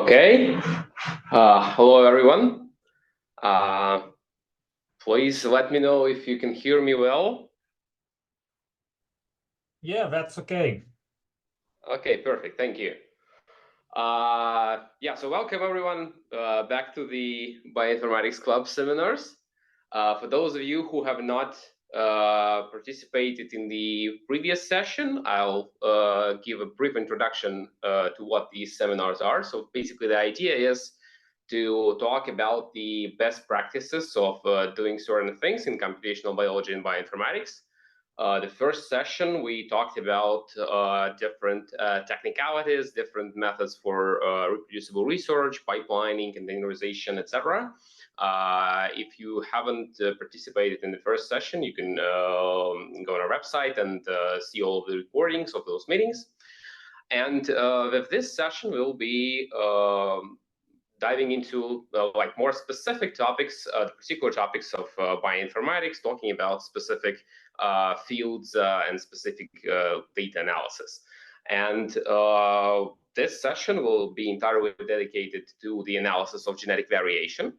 Okay. Hello, everyone. Please let me know if you can hear me well. Yeah, that's okay. Okay, perfect. Thank you. So welcome everyone back to the Bioinformatics Club seminars. For those of you who have not participated in the previous session, I'll give a brief introduction to what these seminars are. So basically the idea is to talk about the best practices of doing certain things in computational biology and bioinformatics. The first session, we talked about different technicalities, different methods for reproducible research, pipelining, containerization, etc. If you haven't participated in the first session, you can go on our website and see all of the recordings of those meetings. And with this session, we'll be diving into like more specific topics, the particular topics of bioinformatics, talking about specific fields and specific data analysis. And this session will be entirely dedicated to the analysis of genetic variation.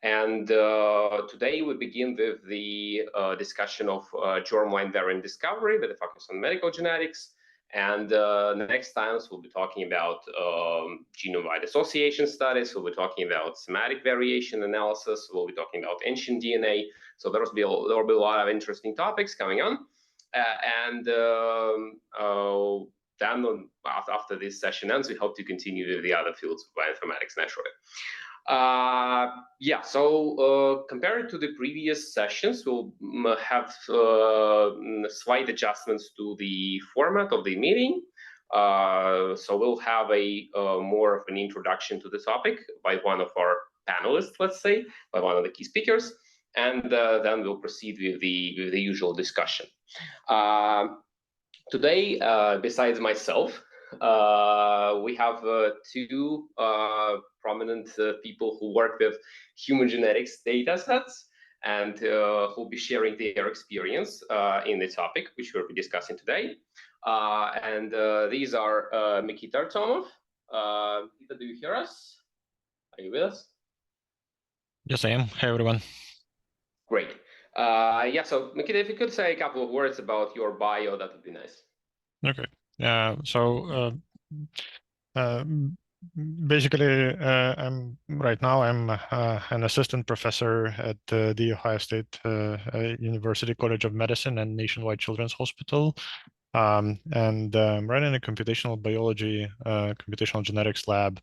And today we begin with the discussion of germline variant discovery with a focus on medical genetics. And next times we'll be talking about genome-wide association studies. We'll be talking about somatic variation analysis. We'll be talking about ancient DNA. So there will be a lot of interesting topics coming on. Then after this session ends, we hope to continue with the other fields of bioinformatics naturally. Compared to the previous sessions, we'll have slight adjustments to the format of the meeting. So we'll have a more of an introduction to the topic by one of our panelists, let's say, by one of the key speakers, and then we'll proceed with the usual discussion. Today, besides myself, we have two prominent people who work with human genetics data sets and who'll be sharing their experience in the topic, which we'll be discussing today. These are Mikita Artomov. Mikita, do you hear us? Are you with us? Yes, I am. Hi, everyone. Great. So Mikita, if you could say a couple of words about your bio, that would be nice. Okay. Basically, I'm an assistant professor at the Ohio State University College of Medicine and Nationwide Children's Hospital. I'm running a computational biology, computational genetics lab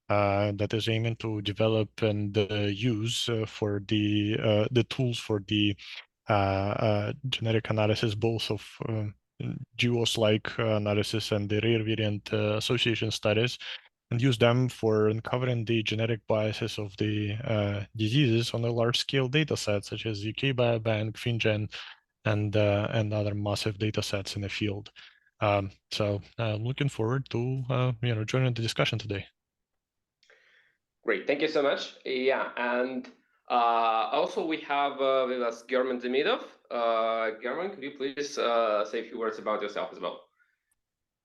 that is aiming to develop and use for the tools for the genetic analysis, both of GWAS-like analysis and the rare variant association studies, and use them for uncovering the genetic biases of the diseases on a large-scale data set, such as UK Biobank, FinGen, and other massive data sets in the field. So I'm looking forward to joining the discussion today. Great, thank you so much. Yeah, and also we have with us German Demidov. German, could you please say a few words about yourself as well?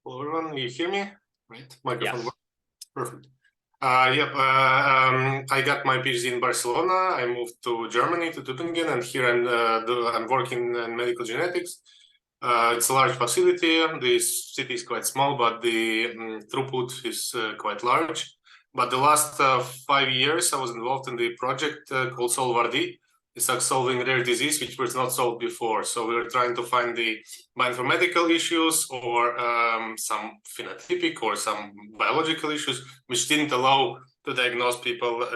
Hello, everyone. You hear me? Right, microphone. Yes. Perfect. I got my PhD in Barcelona. I moved to Germany, to Tübingen, and here I'm working in medical genetics. It's a large facility. The city is quite small, but the throughput is quite large. But the last 5 years, I was involved in the project called SolveRD. It's like solving rare disease, which was not solved before. So we were trying to find the bioinformatical issues or some phenotypic or some biological issues, which didn't allow to diagnose people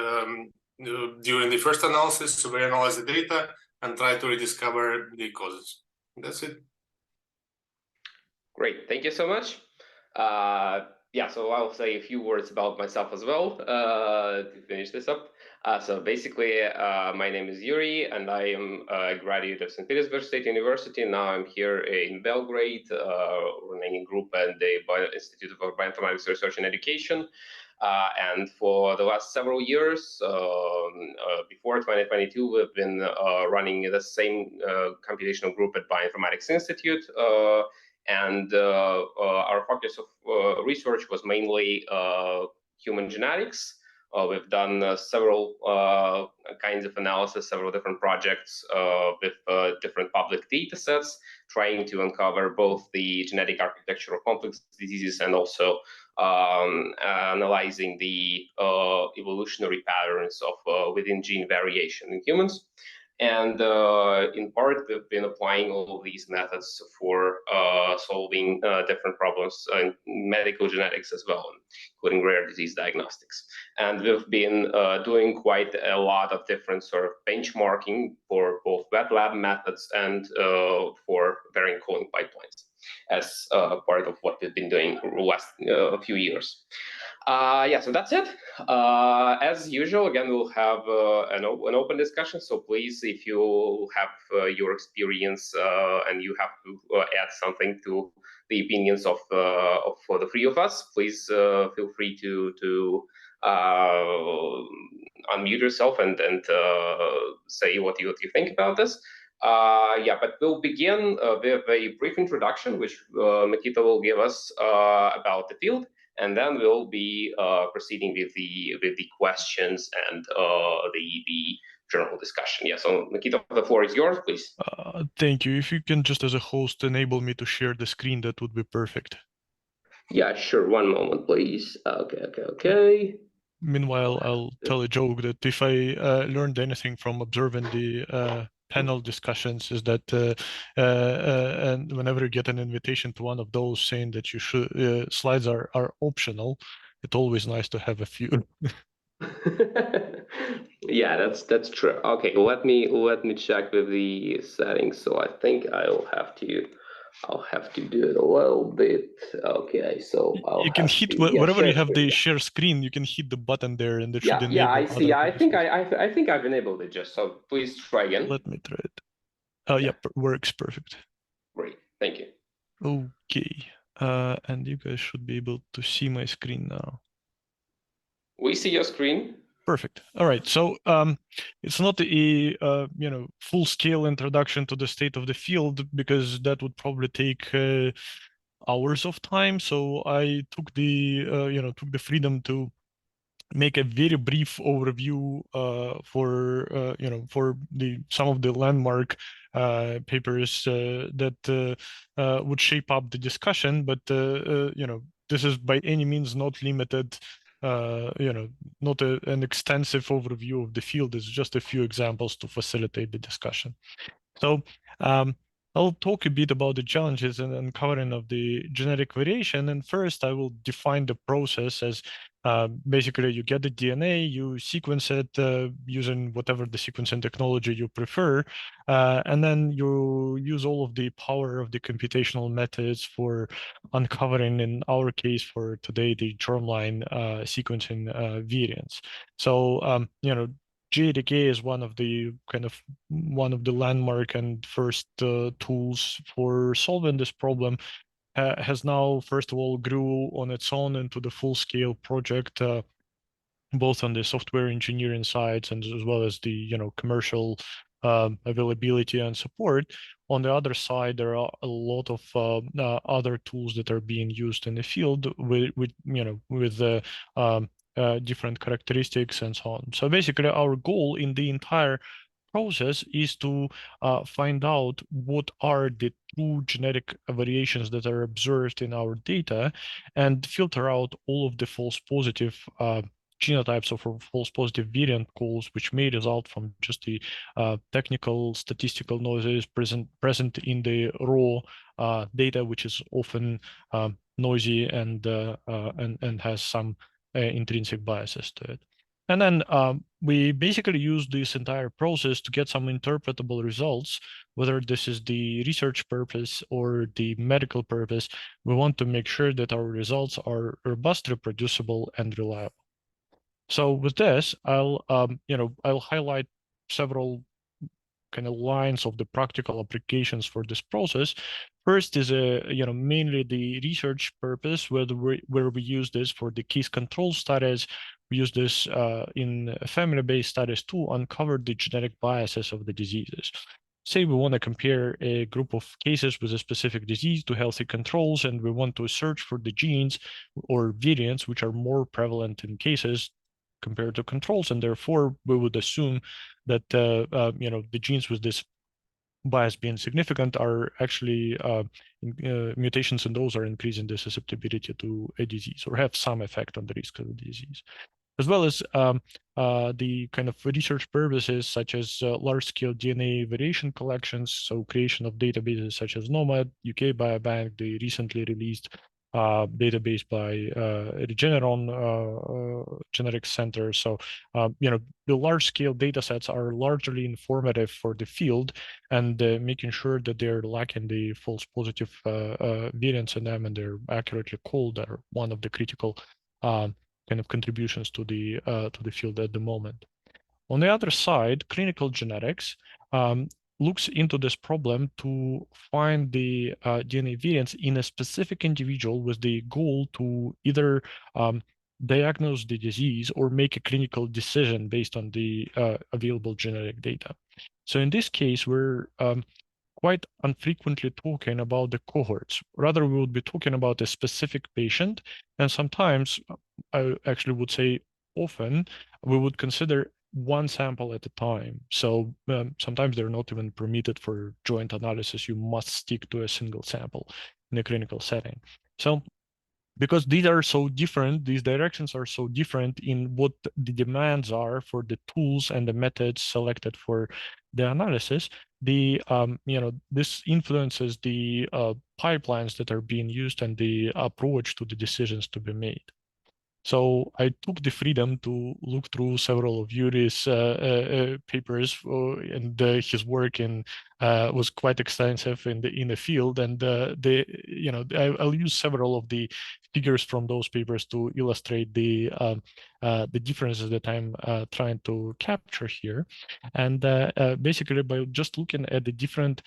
during the first analysis. So we analyzed the data and try to rediscover the causes. That's it. Great, thank you so much. So I'll say a few words about myself as well to finish this up. So basically, my name is Yuri, and I am a graduate of St. Petersburg State University. Now I'm here in Belgrade, running a group at the Institute of Bioinformatics Research and Education. And for the last several years, before 2022, we've been running the same computational group at Bioinformatics Institute. And our focus of research was mainly human genetics. We've done several kinds of analysis, several different projects with different public data sets, trying to uncover both the genetic architecture of complex diseases and also analyzing the evolutionary patterns of within gene variation in humans. And in part, we've been applying all of these methods for solving different problems in medical genetics as well, including rare disease diagnostics. And we've been doing quite a lot of different sort of benchmarking for both wet lab methods and for variant calling pipelines as part of what we've been doing the last few years. Yeah, so that's it. As usual, again, we'll have an open discussion. So please, if you have your experience and you have to add something to the opinions of for the three of us, please feel free to unmute yourself and say what you think about this. Yeah, but we'll begin with a brief introduction, which Nikita will give us about the field. And then we'll be proceeding with the questions and the general discussion. Yeah, so Nikita, the floor is yours, please. Thank you. If you can just as a host enable me to share the screen, that would be perfect. Yeah, sure. One moment, please. Okay. Meanwhile, I'll tell a joke that if I learned anything from observing the panel discussions is that and whenever you get an invitation to one of those saying that you should slides are optional, it's always nice to have a few. Yeah, that's true. Okay, let me check with the settings. So I think I'll have to do it a little bit. Okay, so you can hit wherever you have the share screen, you can hit the button there, and it should enable. Yeah, I see. I think I've enabled it just. So please try again. Let me try it. Oh yeah, works perfect. Great, thank you. Okay, and you guys should be able to see my screen now. We see your screen. Perfect. All right. So it's not a full-scale introduction to the state of the field because that would probably take hours of time. So I took the freedom to make a very brief overview for some of the landmark papers that would shape up the discussion. But this is by any means not limited. Not an extensive overview of the field. It's just a few examples to facilitate the discussion. So I'll talk a bit about the challenges and uncovering of the genetic variation. And first, I will define the process as basically you get the DNA, you sequence it using whatever the sequencing technology you prefer, and then you use all of the power of the computational methods for uncovering, in our case for today, the germline sequencing variants. So, GADK is one of the landmark and first tools for solving this problem. Has now, first of all, grew on its own into the full-scale project, both on the software engineering side and as well as the commercial availability and support. On the other side, there are a lot of other tools that are being used in the field with different characteristics and so on. So basically, our goal in the entire process is to find out what are the true genetic variations that are observed in our data and filter out all of the false positive genotypes or false positive variant calls, which may result from just the technical statistical noises present in the raw data, which is often noisy and has some intrinsic biases to it. And then we basically use this entire process to get some interpretable results, whether this is the research purpose or the medical purpose. We want to make sure that our results are robust, reproducible, and reliable. So with this, I'll highlight several kind of lines of the practical applications for this process. First is mainly the research purpose, where we use this for the case control studies. We use this in family-based studies to uncover the genetic biases of the diseases. say we want to compare a group of cases with a specific disease to healthy controls, and we want to search for the genes or variants which are more prevalent in cases compared to controls, and therefore we would assume that the genes with this bias being significant are actually mutations in those are increasing the susceptibility to a disease or have some effect on the risk of the disease, as well as the kind of research purposes such as large-scale DNA variation collections, so creation of databases such as GNOMAD, UK Biobank, the recently released database by Regeneron Genetics Center. So, the large-scale data sets are largely informative for the field, and making sure that they're lacking the false positive variants in them and they're accurately called are one of the critical kind of contributions to the field at the moment. On the other side, clinical genetics looks into this problem to find the DNA variants in a specific individual with the goal to either diagnose the disease or make a clinical decision based on the available genetic data. So in this case, we're quite infrequently talking about the cohorts. Rather, we would be talking about a specific patient, and sometimes, I actually would say often, we would consider one sample at a time. So sometimes they're not even permitted for joint analysis. You must stick to a single sample in a clinical setting. So because these are so different, these directions are so different in what the demands are for the tools and the methods selected for the analysis, this influences the pipelines that are being used and the approach to the decisions to be made. So I took the freedom to look through several of Yuri's papers, and his work was quite extensive in the field. And I'll use several of the figures from those papers to illustrate the differences that I'm trying to capture here. And basically, by just looking at the difference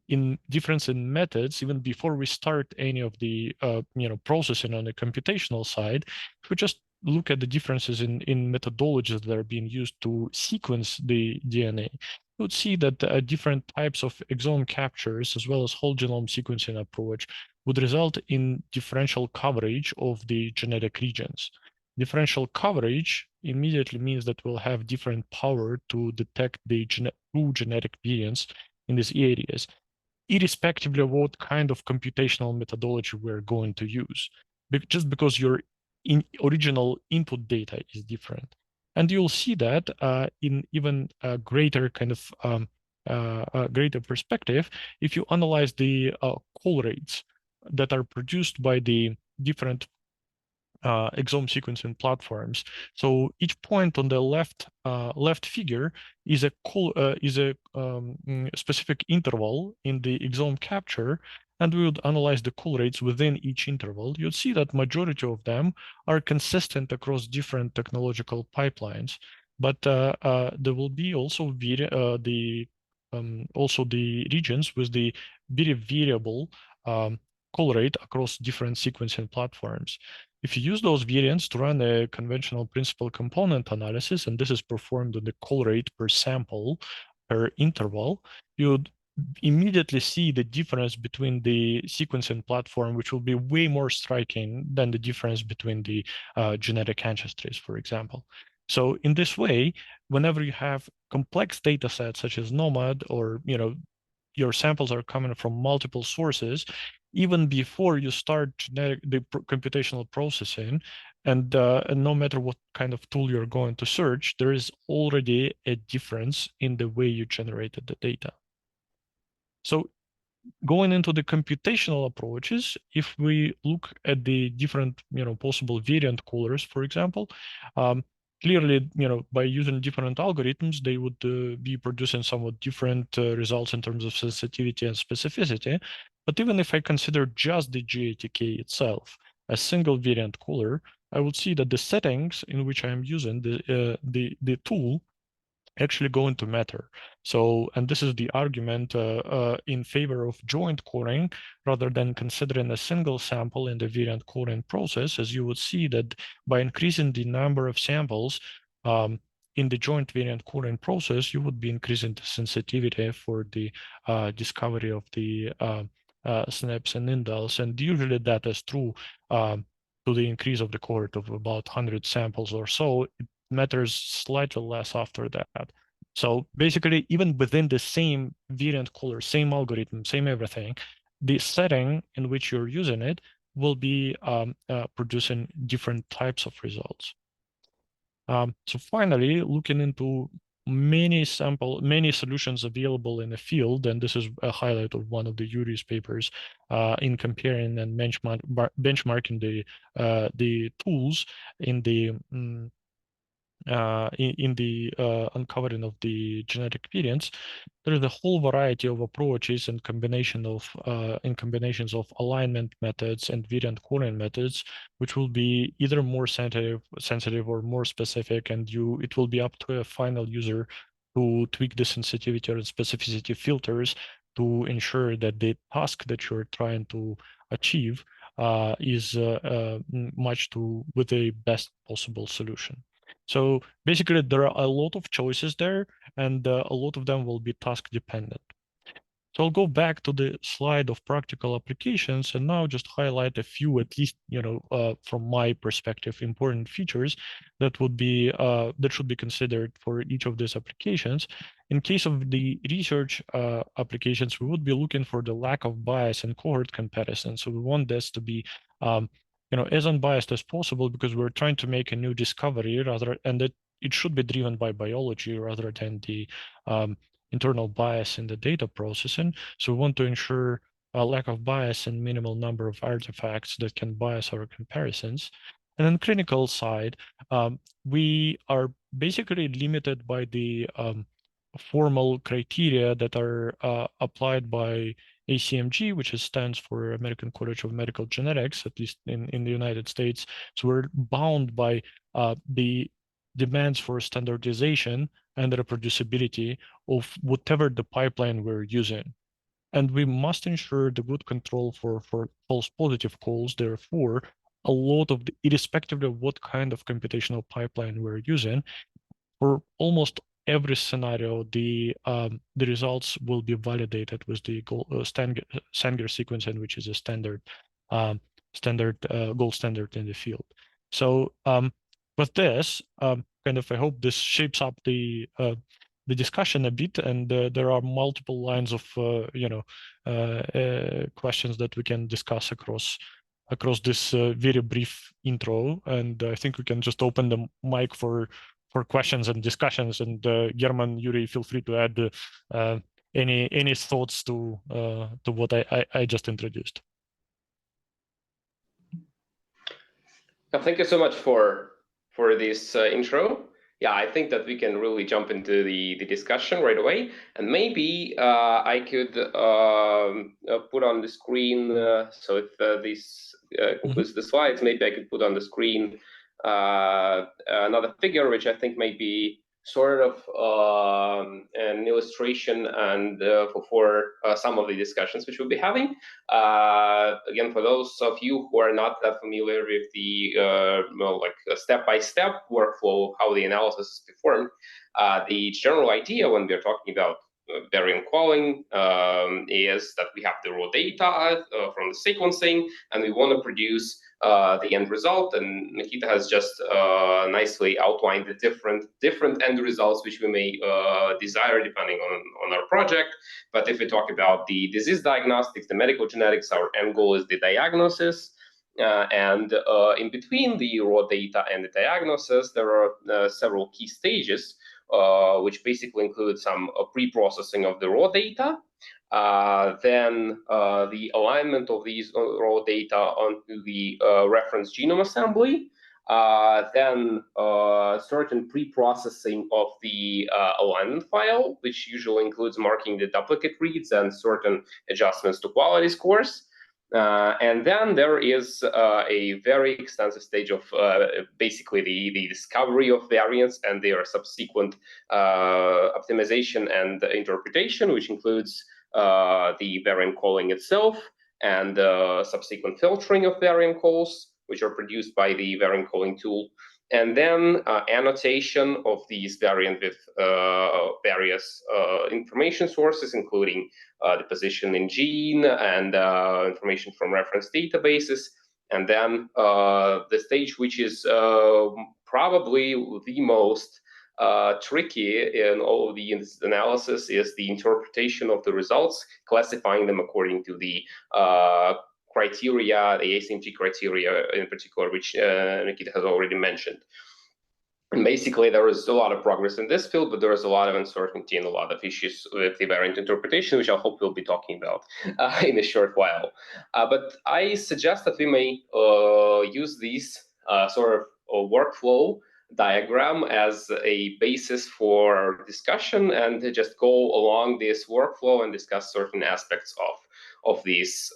in methods, even before we start any of the processing on the computational side, if we just look at the differences in methodologies that are being used to sequence the DNA, you would see that different types of exome captures as well as whole genome sequencing approach would result in differential coverage of the genetic regions. Differential coverage immediately means that we'll have different power to detect the true genetic variants in these areas, irrespective of what kind of computational methodology we're going to use, just because your original input data is different. And you'll see that in even a greater kind of greater perspective if you analyze the call rates that are produced by the different exome sequencing platforms. So each point on the left figure is a specific interval in the exome capture, and we would analyze the call rates within each interval. You'd see that majority of them are consistent across different technological pipelines, but there will be also the regions with the very variable call rate across different sequencing platforms. If you use those variants to run a conventional principal component analysis, and this is performed on the call rate per sample per interval, you'd immediately see the difference between the sequencing platform, which will be way more striking than the difference between the genetic ancestries, for example. So in this way, whenever you have complex data sets such as GNOMAD, or your samples are coming from multiple sources, even before you start the computational processing, and no matter what kind of tool you're going to search, there is already a difference in the way you generated the data. So going into the computational approaches, if we look at the different possible variant callers, for example, clearly, by using different algorithms, they would be producing somewhat different results in terms of sensitivity and specificity. But even if I consider just the GATK itself, a single variant caller, I would see that the settings in which I am using the tool actually going to matter. So, and this is the argument in favor of joint coding rather than considering a single sample in the variant coding process, as you would see that by increasing the number of samples, in the joint variant calling process, you would be increasing the sensitivity for the discovery of the SNPs and indels, and usually that is true to the increase of the cohort of about 100 samples or so. It matters slightly less after that. So basically, even within the same variant caller, same algorithm, same everything, the setting in which you're using it will be producing different types of results. So finally, looking into many solutions available in the field, and this is a highlight of one of the URI's papers in comparing and benchmarking the tools in the uncovering of the genetic variants. There is a whole variety of approaches and combinations of alignment methods and variant calling methods, which will be either more sensitive or more specific, and it will be up to a final user to tweak the sensitivity or specificity filters to ensure that the task that you're trying to achieve is matched with the best possible solution. So basically, there are a lot of choices there, and a lot of them will be task dependent. So I'll go back to the slide of practical applications and now just highlight a few, at least, from my perspective, important features that should be considered for each of these applications. In case of the research applications, we would be looking for the lack of bias in cohort comparison. So we want this to be as unbiased as possible, because we're trying to make a new discovery and that it should be driven by biology rather than the internal bias in the data processing. So we want to ensure a lack of bias and minimal number of artifacts that can bias our comparisons. And then clinical side, we are basically limited by the formal criteria that are applied by ACMG, which stands for American College of Medical Genetics, at least in the United States. So we're bound by the demands for standardization and reproducibility of whatever the pipeline we're using. And we must ensure the good control for false positive calls. Therefore, a lot of irrespective of what kind of computational pipeline we're using, for almost every scenario, the results will be validated with the Sanger sequencing, which is a standard gold standard in the field. So with this, I hope this shapes up the discussion a bit, and there are multiple lines of questions that we can discuss across this very brief intro. And I think we can just open the mic for questions and discussions. And German, Yuri, feel free to add any thoughts to what I just introduced. Thank you so much for this intro. Yeah, I think that we can really jump into the discussion right away. And maybe I could put on the screen, so if this concludes the slides, maybe I could put on the screen another figure, which I think may be sort of an illustration and for some of the discussions which we'll be having. Again, for those of you who are not that familiar with the step-by-step workflow, how the analysis is performed, the general idea when we're talking about variant calling is that we have the raw data from the sequencing, and we want to produce the end result. And Nikita has just nicely outlined the different end results which we may desire depending on our project. But if we talk about the disease diagnostics, the medical genetics, our end goal is the diagnosis. And in between the raw data and the diagnosis, there are several key stages, which basically include some pre-processing of the raw data, then the alignment of these raw data onto the reference genome assembly, then certain pre-processing of the alignment file, which usually includes marking the duplicate reads and certain adjustments to quality scores. And then there is a very extensive stage of basically the discovery of variants and their subsequent optimization and interpretation, which includes the variant calling itself and subsequent filtering of variant calls, which are produced by the variant calling tool. and then annotation of these variant with various information sources, including the position in gene and information from reference databases. And then the stage which is probably the most tricky in all of the analysis is the interpretation of the results, classifying them according to the criteria, the ASMG criteria in particular, which Nikita has already mentioned. And basically, there is a lot of progress in this field, but there is a lot of uncertainty and a lot of issues with the variant interpretation, which I hope we'll be talking about in a short while. But I suggest that we may use these sort of workflow diagram as a basis for discussion and just go along this workflow and discuss certain aspects of these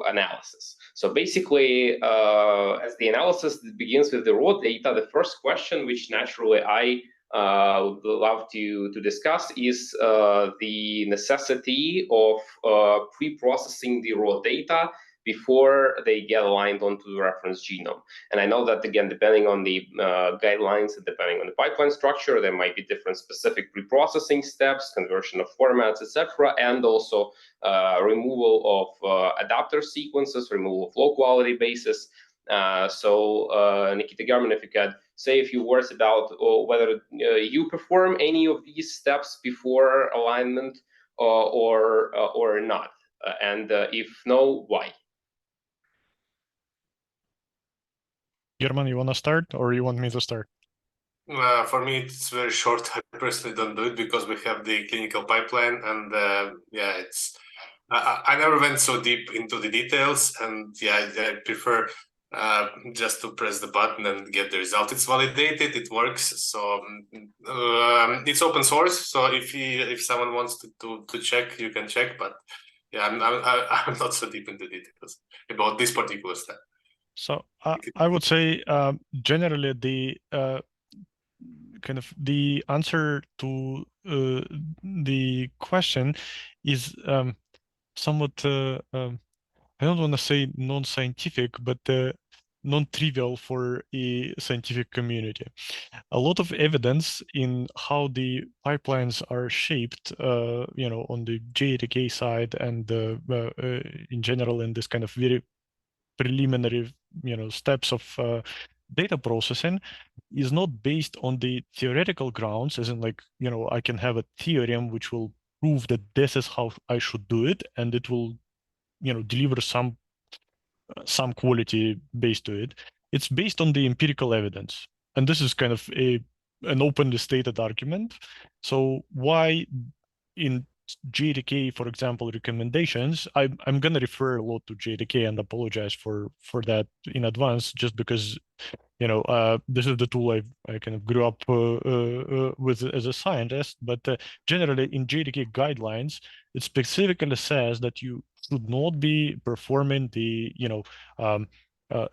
analysis. So basically, as the analysis begins with the raw data, the first question, which naturally I would love to discuss, is the necessity of pre-processing the raw data before they get aligned onto the reference genome. And I know that, again, depending on the guidelines and depending on the pipeline structure, there might be different specific pre-processing steps, conversion of formats, etc., and also removal of adapter sequences, removal of low-quality bases. So Nikita German, if you could say a few words about whether you perform any of these steps before alignment or not, and if no, why? German, you want to start or you want me to start? For me, it's very short. I personally don't do it because we have the clinical pipeline, and yeah, it's I never went so deep into the details, and yeah, I prefer just to press the button and get the result. It's validated, it works, so it's open source. So if someone wants to check, you can check. But yeah, I'm not so deep into details about this particular step. So I would say generally the kind of the answer to the question is somewhat I don't want to say non-scientific, but non-trivial for a scientific community. A lot of evidence in how the pipelines are shaped, on the JDK side and in general in this kind of very preliminary, steps of data processing is not based on the theoretical grounds, as in like, I can have a theorem which will prove that this is how I should do it, and it will, deliver some quality based to it. It's based on the empirical evidence. And this is kind of an openly stated argument. So why in JDK, for example, recommendations, I'm going to refer a lot to JDK and apologize for that in advance, just because this is the tool I kind of grew up with as a scientist. But generally, in JDK guidelines, it specifically says that you should not be performing the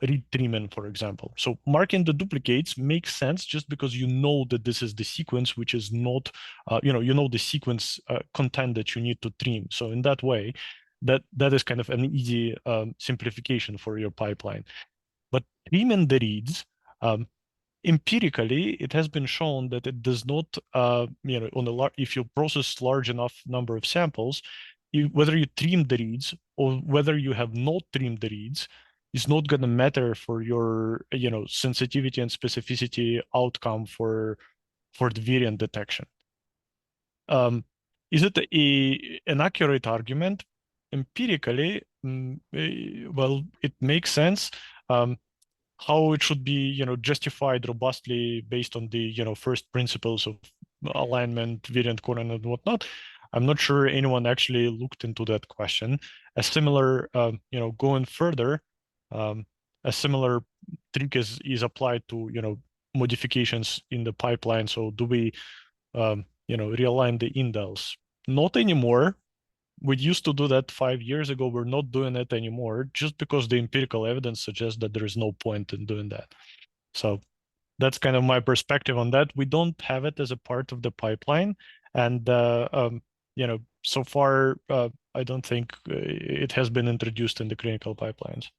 read treatment, for example. So marking the duplicates makes sense just because you know that this is the sequence, which is not, the sequence content that you need to trim. So in that way, that is kind of an easy simplification for your pipeline. But trimming the reads, empirically, it has been shown that it does not, if you process large enough number of samples, whether you trim the reads or whether you have not trimmed the reads, is not going to matter for your, sensitivity and specificity outcome for the variant detection. Is it an accurate argument? Empirically, well, it makes sense. How it should be, justified robustly based on the, first principles of alignment, variant correlation, and whatnot. I'm not sure anyone actually looked into that question. A similar, going further, a similar trick is applied to, modifications in the pipeline. So do we, realign the indels? Not anymore. We used to do that 5 years ago. We're not doing it anymore just because the empirical evidence suggests that there is no point in doing that. So that's kind of my perspective on that. We don't have it as a part of the pipeline. And, so far, I don't think it has been introduced in the clinical pipelines.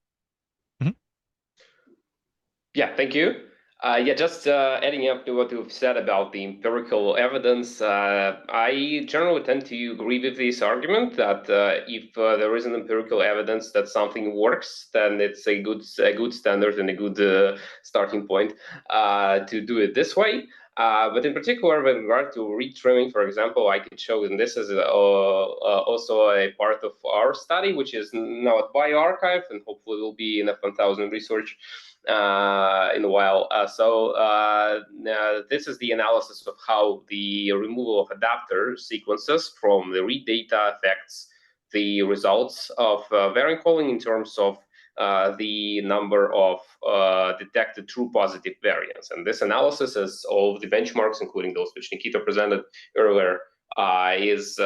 Yeah, thank you. Yeah, just adding up to what you've said about the empirical evidence, I generally tend to agree with this argument that if there is an empirical evidence that something works, then it's a good standard and a good starting point to do it this way. But in particular, with regard to retrimming, for example, I could show, and this is also a part of our study, which is now at bioRxiv, and hopefully will be in F1000 research in a while. This is the analysis of how the removal of adapter sequences from the read data affects the results of variant calling in terms of the number of detected true positive variants. And this analysis is all of the benchmarks, including those which Nikita presented earlier, is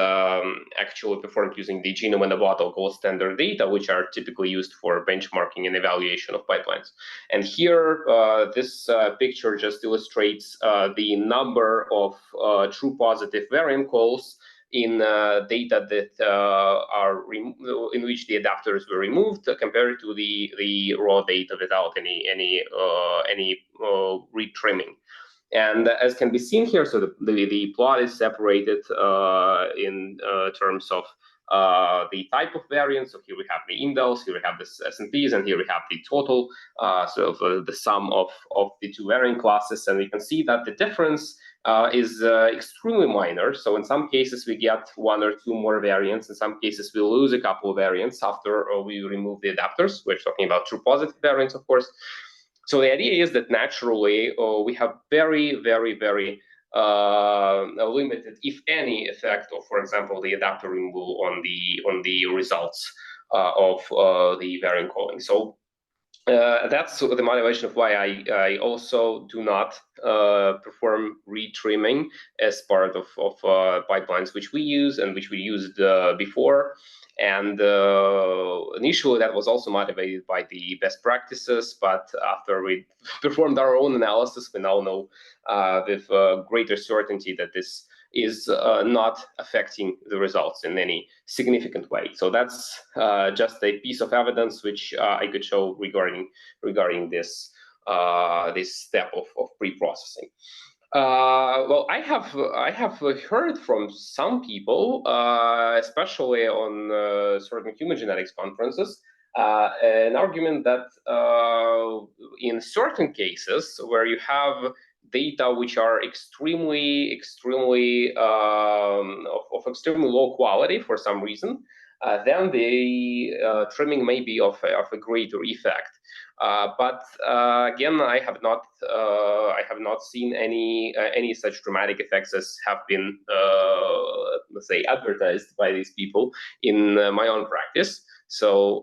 actually performed using the genome in a bottle gold standard data, which are typically used for benchmarking and evaluation of pipelines. And here, this picture just illustrates the number of true positive variant calls in data that are in which the adapters were removed compared to the raw data without any retrimming. And as can be seen here, so the plot is separated in terms of the type of variant. So here we have the indels, here we have the S&Ps, and here we have the total, the sum of the two variant classes. And we can see that the difference is extremely minor. So in some cases, we get one or two more variants. In some cases, we lose a couple of variants after we remove the adapters. We're talking about true positive variants, of course. So the idea is that naturally we have very, very, very limited, if any, effect of, for example, the adapter removal on the results of the variant calling. So that's the motivation of why I also do not perform retrimming as part of pipelines which we use and which we used before. And initially, that was also motivated by the best practices. But after we performed our own analysis, we now know with greater certainty that this is not affecting the results in any significant way. So that's just a piece of evidence which I could show regarding this this step of pre-processing. Well, I have heard from some people, especially on certain human genetics conferences, an argument that in certain cases where you have data which are extremely of extremely low quality for some reason, then the trimming may be of a greater effect. But again, I have not seen any such dramatic effects as have been, let's say, advertised by these people in my own practice. So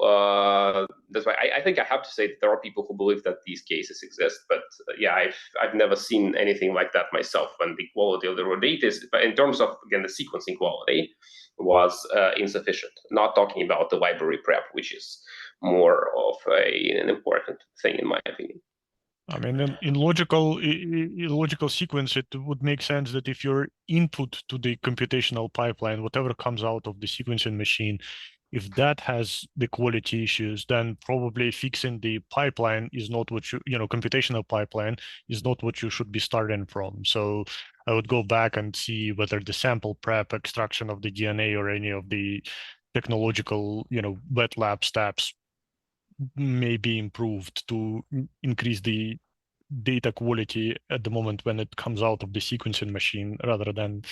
that's why I think I have to say that there are people who believe that these cases exist. But yeah, I've never seen anything like that myself. When the quality of the raw data is, but in terms of, again, the sequencing quality, was insufficient. Not talking about the library prep, which is more of an important thing in my opinion. I mean, in logical sequence, it would make sense that if your input to the computational pipeline, whatever comes out of the sequencing machine, if that has the quality issues, then probably fixing the pipeline is not what computational pipeline is not what you should be starting from. So I would go back and see whether the sample prep, extraction of the DNA, or any of the technological, wet lab steps may be improved to increase the data quality at the moment when it comes out of the sequencing machine, rather than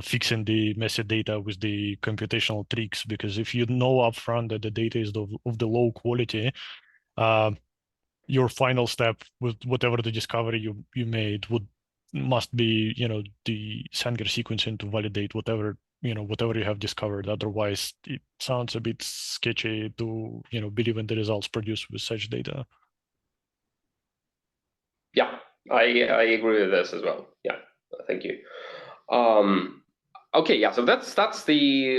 fixing the messy data with the computational tricks. Because if you know upfront that the data is of the low quality, your final step with whatever the discovery you made must be the Sanger sequencing to validate whatever you have discovered. Otherwise, it sounds a bit sketchy to believe in the results produced with such data. Yeah, I agree with this as well. Yeah, thank you. Okay, yeah, so that's the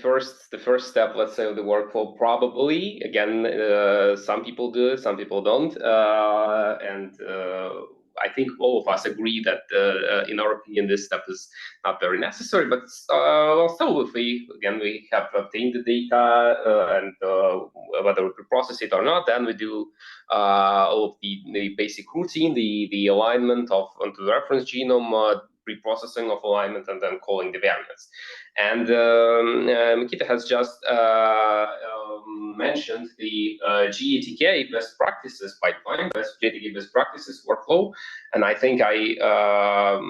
first step, let's say, of the workflow. Probably, again, some people do it, some people don't, and I think all of us agree that, in our opinion, this step is not very necessary. But well, still, if we have obtained the data and whether we process it or not, then we do all of the basic routine, the alignment onto the reference genome, pre-processing of alignment, and then calling the variants. And Mikita has just mentioned the GATK best practices pipeline, GATK best practices workflow, and I think I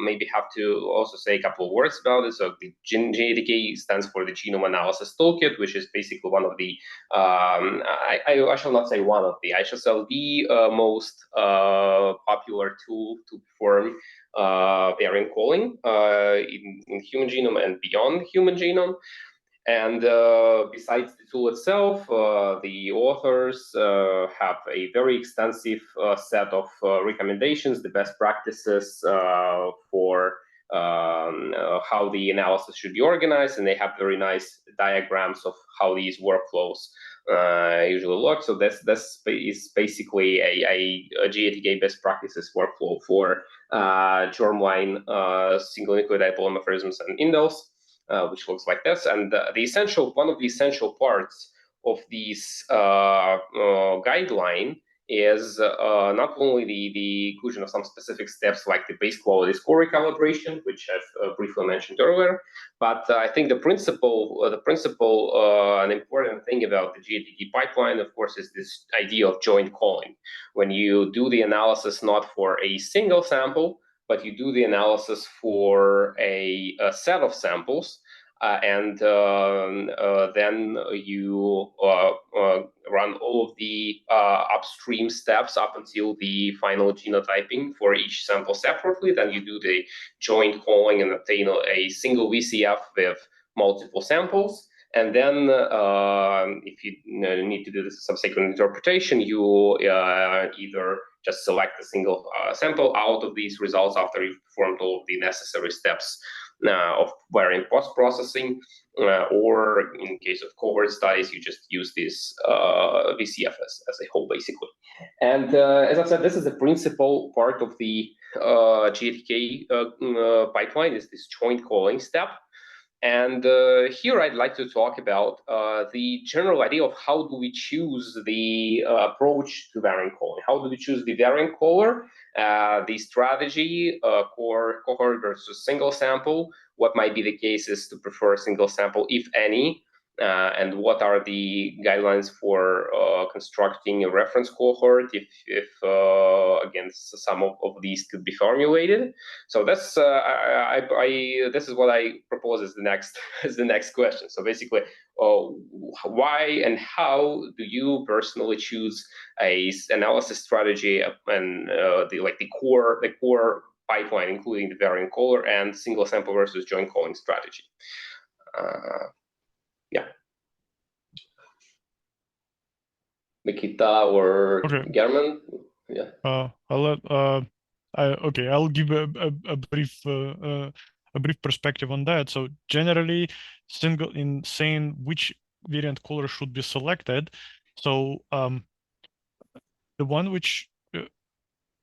maybe have to also say a couple of words about it. So the GATK stands for the Genome Analysis Toolkit, which is basically one of the I shall not say one of the, I shall say the most popular tool to perform variant calling in human genome and beyond human genome. And besides the tool itself, the authors have a very extensive set of recommendations, the best practices for how the analysis should be organized, and they have very nice diagrams of how these workflows usually look. So this is basically a GATK best practices workflow for germline single nucleotide polymorphisms and indels, which looks like this. And one of the essential parts of this guideline is not only the inclusion of some specific steps like the base quality score recalibration, which I've briefly mentioned earlier, but I think the principal and important thing about the GATK pipeline, of course, is this idea of joint calling. When you do the analysis not for a single sample, but you do the analysis for a set of samples, and then you run all of the upstream steps up until the final genotyping for each sample separately. Then you do the joint calling and obtain a single VCF with multiple samples. And then if you need to do the subsequent interpretation, you either just select a single sample out of these results after you've performed all of the necessary steps of variant post-processing, or in case of cohort studies, you just use this VCF as a whole, basically. And as I said, this is the principal part of the GATK pipeline, is this joint calling step. And here I'd like to talk about the general idea of how do we choose the approach to variant calling. How do we choose the variant caller, the strategy, cohort versus single sample, what might be the cases to prefer single sample, if any, and what are the guidelines for constructing a reference cohort if again, some of these could be formulated. So that's this is what I propose as the next question. So basically, why and how do you personally choose a analysis strategy and the core pipeline, including the variant caller and single sample versus joint calling strategy? Yeah. Mikita or German? Yeah. I'll give a brief perspective on that. So generally, in saying which variant caller should be selected, so the one which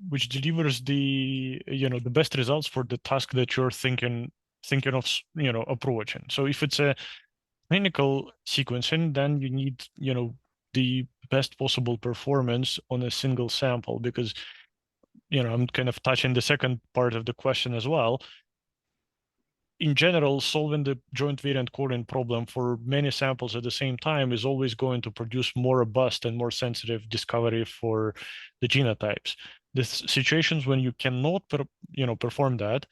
delivers the the best results for the task that you're thinking of approaching. So if it's a clinical sequencing, then you need the best possible performance on a single sample, because I'm kind of touching the second part of the question as well. In general, solving the joint variant calling problem for many samples at the same time is always going to produce more robust and more sensitive discovery for the genotypes. The situations when you cannot perform that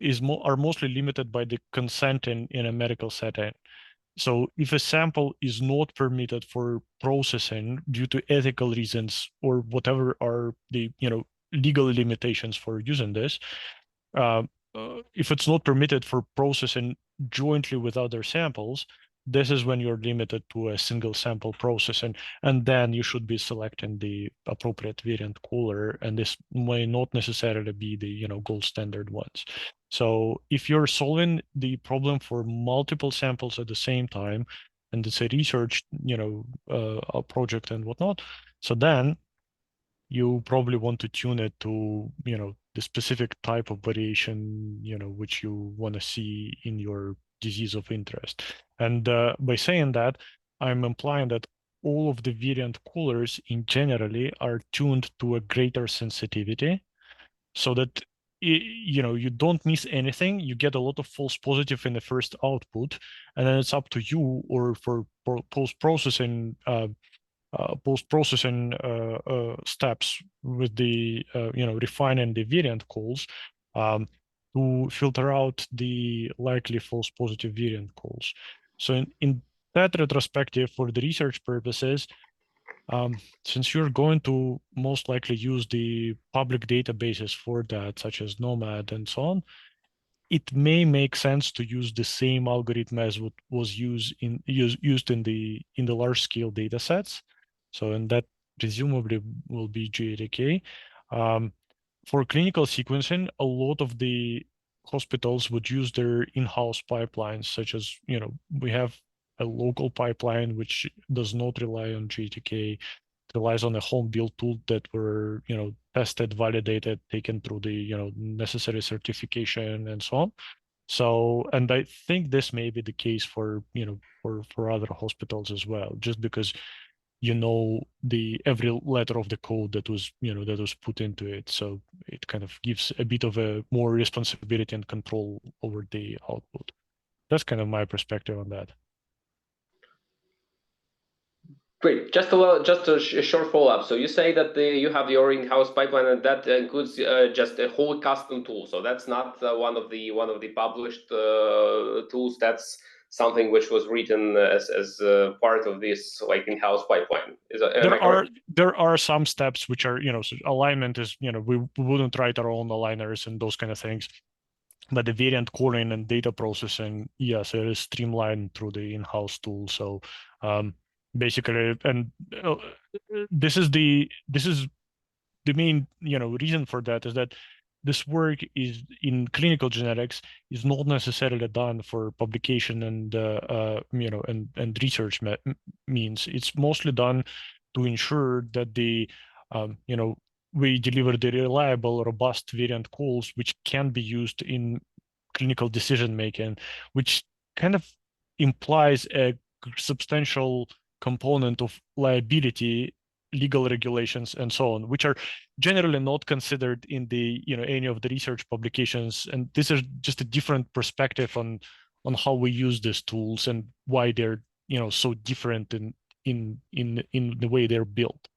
are mostly limited by the consent in a medical setting. So if a sample is not permitted for processing due to ethical reasons or whatever are the legal limitations for using this, if it's not permitted for processing jointly with other samples, this is when you're limited to a single sample processing, and then you should be selecting the appropriate variant caller, and this may not necessarily be the gold standard ones. So if you're solving the problem for multiple samples at the same time, and it's a research a project and whatnot, so then you probably want to tune it to, the specific type of variation, which you want to see in your disease of interest. And by saying that, I'm implying that all of the variant coolers in generally are tuned to a greater sensitivity so that you don't miss anything. You get a lot of false positive in the first output, and then it's up to you or for post-processing steps with the refining the variant calls to filter out the likely false positive variant calls. So in that retrospective, for the research purposes, since you're going to most likely use the public databases for that, such as Nomad and so on, it may make sense to use the same algorithm as what was used in the large scale data sets. So, and that presumably will be GATK. For clinical sequencing, a lot of the hospitals would use their in-house pipelines, such as, we have a local pipeline which does not rely on GATK, relies on a home built tool that were, tested, validated, taken through the, necessary certification and so on. So, and I think this may be the case for, for other hospitals as well, just because the every letter of the code that was put into it. So it kind of gives a bit of a more responsibility and control over the output. That's kind of my perspective on that. Great. Just a short follow-up. So you say that you have your in-house pipeline, and that includes just a whole custom tool. So that's not one of the published tools. That's something which was written as part of this like in-house pipeline. There are some steps which are, so alignment is, we wouldn't write our own aligners and those kind of things. But the variant calling and data processing, yes, it is streamlined through the in-house tool. So basically, and this is the main reason for that is that this work is in clinical genetics is not necessarily done for publication and and research means. It's mostly done to ensure that the we deliver the reliable, robust variant calls which can be used in clinical decision making, which kind of implies a substantial component of liability, legal regulations, and so on, which are generally not considered in the any of the research publications. And this is just a different perspective on how we use these tools and why they're so different in the way they're built.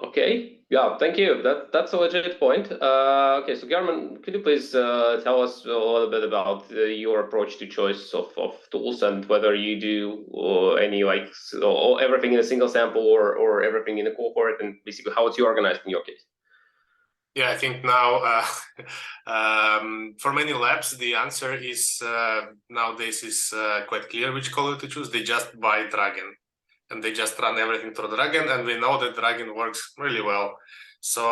Okay, yeah, thank you. That's a legit point. Okay, so German, could you please tell us a little bit about your approach to choice of tools and whether you do any or everything in a single sample or everything in a cohort, and basically how it's organized in your case? Yeah, I think now for many labs, the answer is nowadays is quite clear which color to choose. They just buy Dragon. And they just run everything through Dragon, and we know that Dragon works really well. So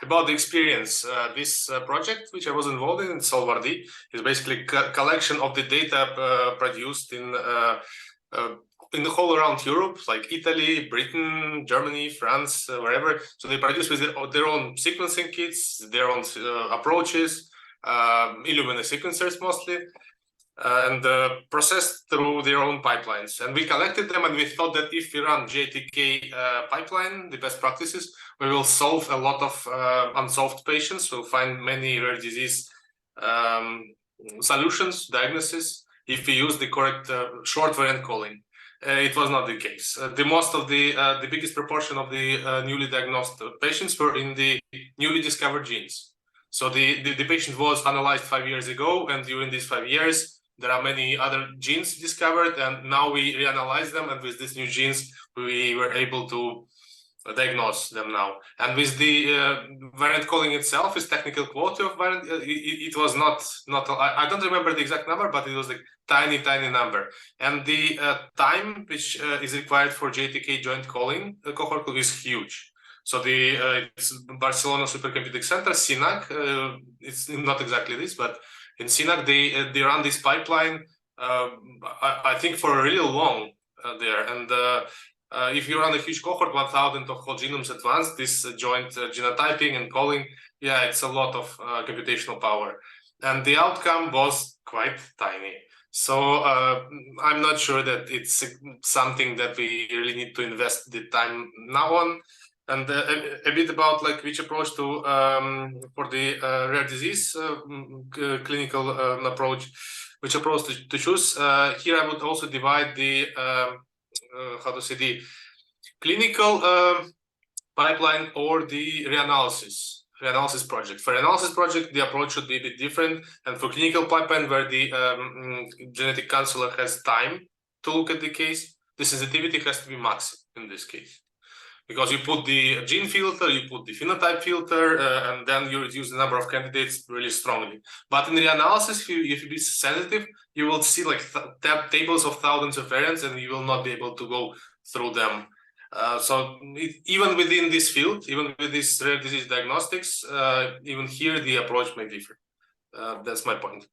about the experience, this project, which I was involved in Solvardi, is basically a collection of the data produced in the whole around Europe, like Italy, Britain, Germany, France, wherever. So they produce with their own sequencing kits, their own approaches, Illumina sequencers mostly. And processed through their own pipelines. And we collected them, and we thought that if we run GATK pipeline, the best practices, we will solve a lot of unsolved patients. We'll find many rare disease solutions, diagnosis, if we use the correct short variant calling. It was not the case. The biggest proportion of the newly diagnosed patients were in the newly discovered genes. So the patient was analyzed 5 years ago, and during these 5 years, there are many other genes discovered, and now we reanalyze them, and with these new genes, we were able to diagnose them now. And with the variant calling itself, is technical quality of variant, it was not I don't remember the exact number, but it was a tiny number. And the time which is required for GATK joint calling cohort is huge. So it's Barcelona Supercomputing Center, CINAC. It's not exactly this, but in CINAC they run this pipeline. I think for a really long there, and If you run a huge cohort, 1,000 of whole genomes at once, this joint genotyping and calling, yeah, it's a lot of computational power. And the outcome was quite tiny. So I'm not sure that it's something that we really need to invest the time now on. And a bit about like which approach to for the rare disease clinical approach, which approach to choose. Here I would also divide the how to say, the clinical pipeline or the reanalysis project. For analysis project, the approach should be a bit different, and for clinical pipeline, where the genetic counselor has time to look at the case, the sensitivity has to be maximum in this case. Because you put the gene filter, you put the phenotype filter, and then you reduce the number of candidates really strongly. But in the analysis, if you be sensitive, you will see like tables of thousands of variants, and you will not be able to go through them. So even within this field, even with this rare disease diagnostics, even here the approach may differ. That's my point.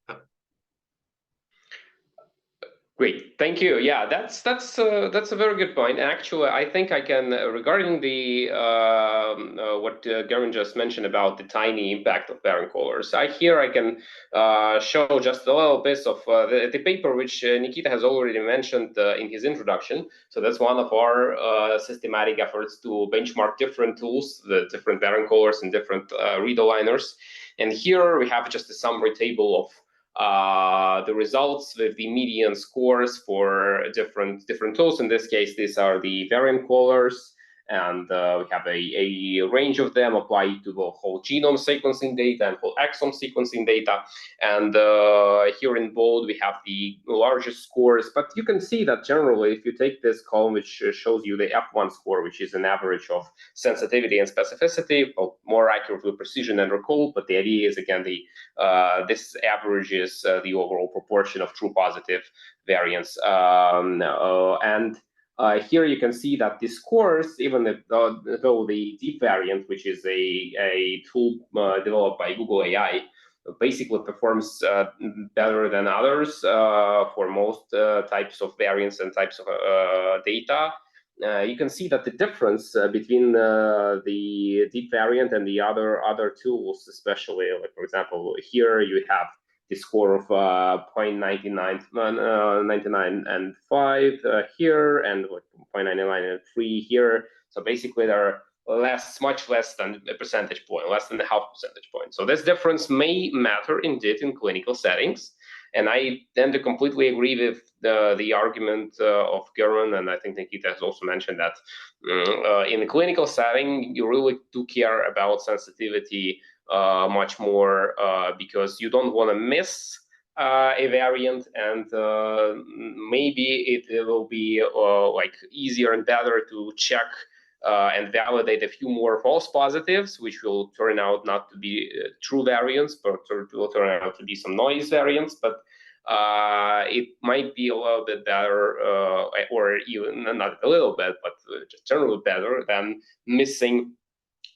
Great, thank you. Yeah, that's a very good point. Actually, I think I can regarding the what Garen just mentioned about the tiny impact of variant callers. I can show just a little bit of the paper which Nikita has already mentioned in his introduction. So that's one of our systematic efforts to benchmark different tools, the different variant callers and different read aligners. And here we have just a summary table of the results with the median scores for different tools. In this case, these are the variant callers, and we have a range of them applied to the whole genome sequencing data and whole exome sequencing data. And here in bold, we have the largest scores. But you can see that generally, if you take this column, which shows you the F1 score, which is an average of sensitivity and specificity, well, more accurate with precision and recall. But the idea is, again, this average is the overall proportion of true positive variants. Here you can see that the scores, even though the deep variant, which is a tool developed by Google AI, basically performs better than others for most types of variants and types of data. You can see that the difference between the deep variant and the other tools, especially, like for example, here you have the score of 0.99 and 5 here, and 0.99 and 3 here. So basically, they're much less than a percentage point, less than a half percentage point. So this difference may matter indeed in clinical settings. And I tend to completely agree with the argument of German, and I think Nikita has also mentioned that in the clinical setting, you really do care about sensitivity much more because you don't want to miss a variant, and maybe it will be like easier and better to check and validate a few more false positives, which will turn out not to be true variants, but will turn out to be some noise variants. But it might be a little bit better, or even not a little bit, but just generally better than missing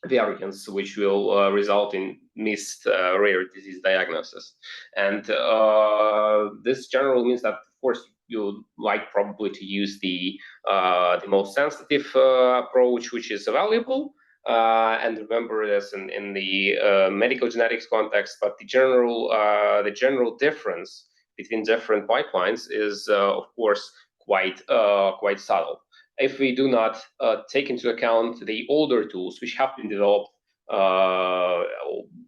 variants, which will result in missed rare disease diagnosis. And this generally means that, of course, you like probably to use the most sensitive approach, which is valuable. And remember this in the medical genetics context, but the general difference between different pipelines is, of course, quite subtle. If we do not take into account the older tools which have been developed,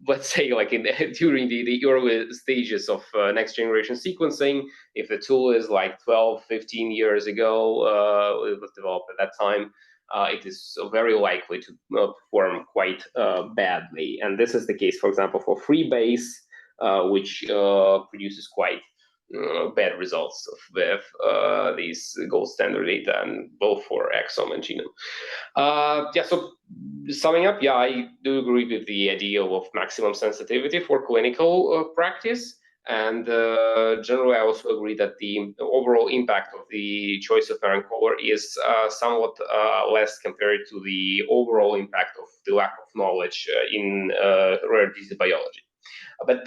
let's say like during the early stages of next generation sequencing, if the tool is like 12, 15 years ago, it was developed at that time, it is very likely to perform quite badly. And this is the case, for example, for Freebase, which produces quite bad results with these gold standard data, and both for exome and genome. So summing up, I do agree with the idea of maximum sensitivity for clinical practice. And generally, I also agree that the overall impact of the choice of variant caller is somewhat less compared to the overall impact of the lack of knowledge in rare disease biology. But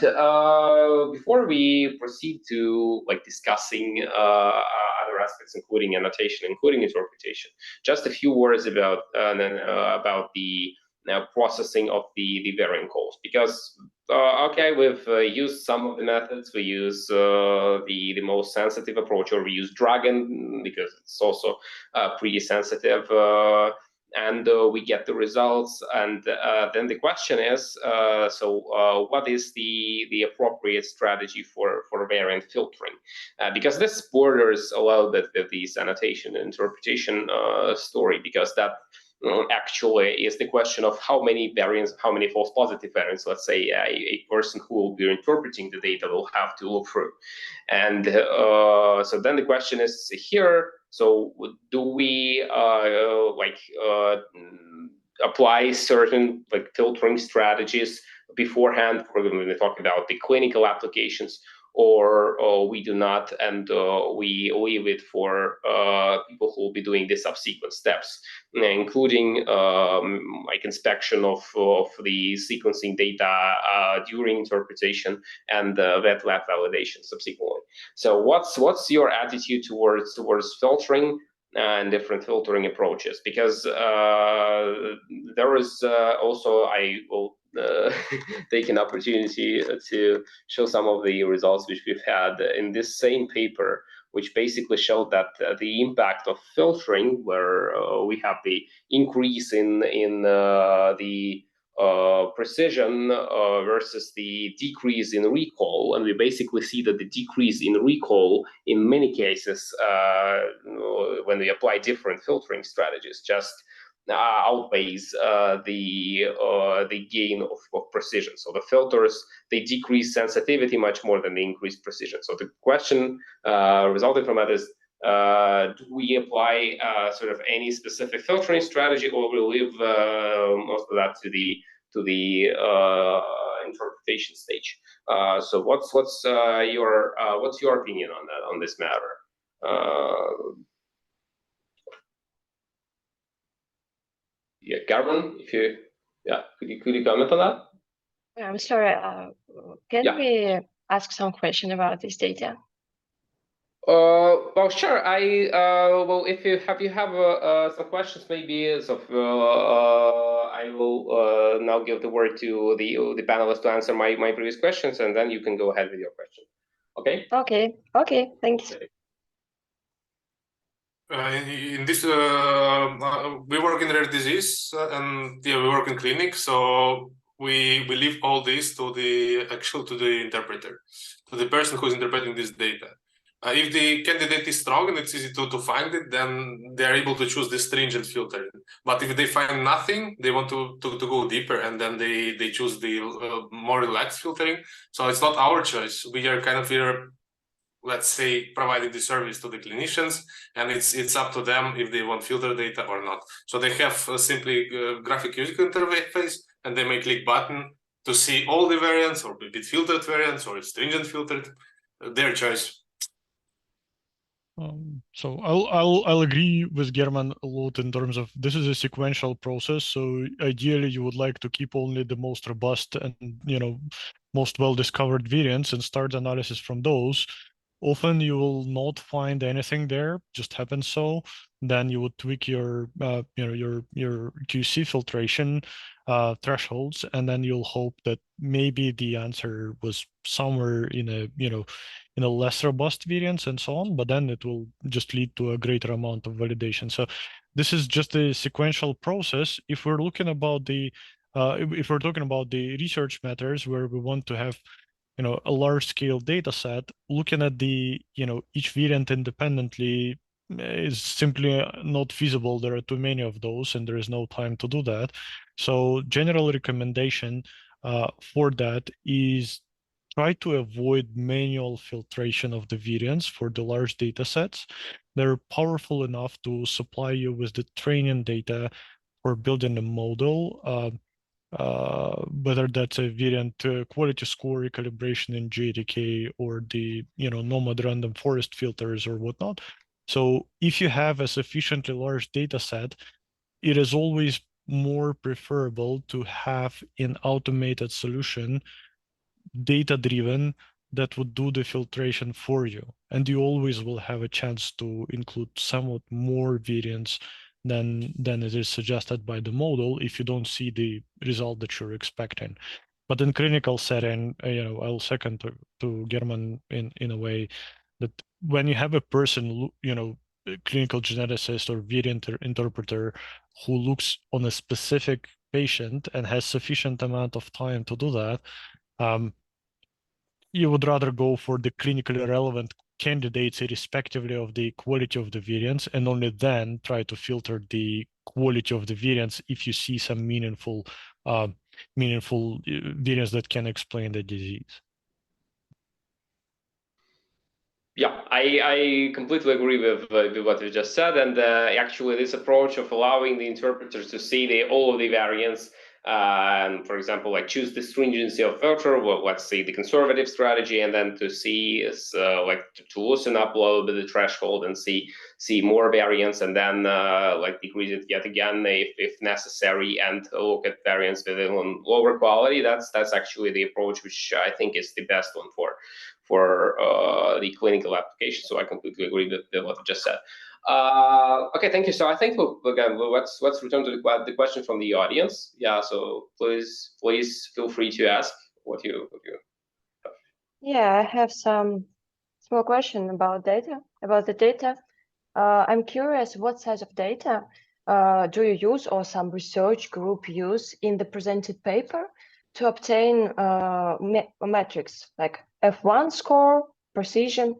before we proceed to like discussing other aspects, including annotation, including interpretation. Just a few words about the processing of the variant calls, because okay, we've used some of the methods. We use the most sensitive approach, or we use Dragon because it's also pretty sensitive, and we get the results. And then the question is, what is the appropriate strategy for variant filtering? Because this borders a little bit with this annotation and interpretation story, because that actually is the question of how many variants, how many false positive variants, let's say, a person who will be interpreting the data will have to look through. And so then the question is here, so do we apply certain filtering strategies beforehand when we talk about the clinical applications, or we do not, and we leave it for people who will be doing the subsequent steps, including inspection of the sequencing data during interpretation and wet lab validation subsequently. So what's your attitude towards filtering and different filtering approaches? Because there is also, I will take an opportunity to show some of the results which we've had in this same paper, which basically showed that the impact of filtering, where we have the increase in the precision versus the decrease in recall, and we basically see that the decrease in recall in many cases when we apply different filtering strategies just outweighs the gain of precision. So the filters, they decrease sensitivity much more than they increase precision. So the question resulting from that is, do we apply sort of any specific filtering strategy, or will we leave most of that to the interpretation stage? So what's your opinion on that, on this matter? Yeah, Germline, could you comment on that? I'm sorry. Can we ask some question about this data? Well, sure. Well, if you have some questions, maybe I will now give the word to the panelists to answer my previous questions, and then you can go ahead with your question. Okay. Okay. Thanks. In this, we work in rare disease, and we work in clinic. So we leave all this to the interpreter, to the person who is interpreting this data. If the candidate is strong and it's easy to find it, then they are able to choose the stringent filtering. But if they find nothing, they want to go deeper, and then they choose the more relaxed filtering. So it's not our choice. We are kind of here, let's say, providing the service to the clinicians, and it's up to them if they want filter data or not. So they have simply graphic user interface, and they may click button to see all the variants, or a bit filtered variants, or stringent filtered. Their choice. So I'll agree with German a lot in terms of this is a sequential process. So ideally, you would like to keep only the most robust and most well-discovered variants and start analysis from those. Often you will not find anything there, just happens so. Then you would tweak your your QC filtration thresholds, and then you'll hope that maybe the answer was somewhere in a in a less robust variants and so on, but then it will just lead to a greater amount of validation. So this is just a sequential process. If we're looking about if we're talking about the research matters where we want to have a large scale data set, looking at the each variant independently is simply not feasible. There are too many of those, and there is no time to do that. So general recommendation for that is try to avoid manual filtration of the variants for the large data sets. They're powerful enough to supply you with the training data for building a model, whether that's a variant quality score recalibration in GATK or the nomad random forest filters or whatnot. So if you have a sufficiently large data set, it is always more preferable to have an automated solution, data-driven, that would do the filtration for you. And you always will have a chance to include somewhat more variance than it is suggested by the model if you don't see the result that you're expecting. But in clinical setting, I'll second to German in a way that when you have a person, a clinical geneticist or variant interpreter who looks on a specific patient and has sufficient amount of time to do that, you would rather go for the clinically relevant candidates irrespectively of the quality of the variants, and only then try to filter the quality of the variants if you see some meaningful variants that can explain the disease. Yeah, I completely agree with what you just said, and actually this approach of allowing the interpreters to see all of the variants, and for example, like choose the stringency of filter, well, let's say the conservative strategy, and then to see like to loosen up a little bit the threshold and see more variants, and then like decrease it yet again if necessary, and look at variants with lower quality. That's actually the approach which I think is the best one for the clinical application. So I completely agree with what you just said. Okay, thank you. So I think again, let's return to the question from the audience. Yeah, so please feel free to ask what you have. Yeah, I have some small question about data. I'm curious, what size of data do you use or some research group use in the presented paper to obtain metrics like F1 score, precision?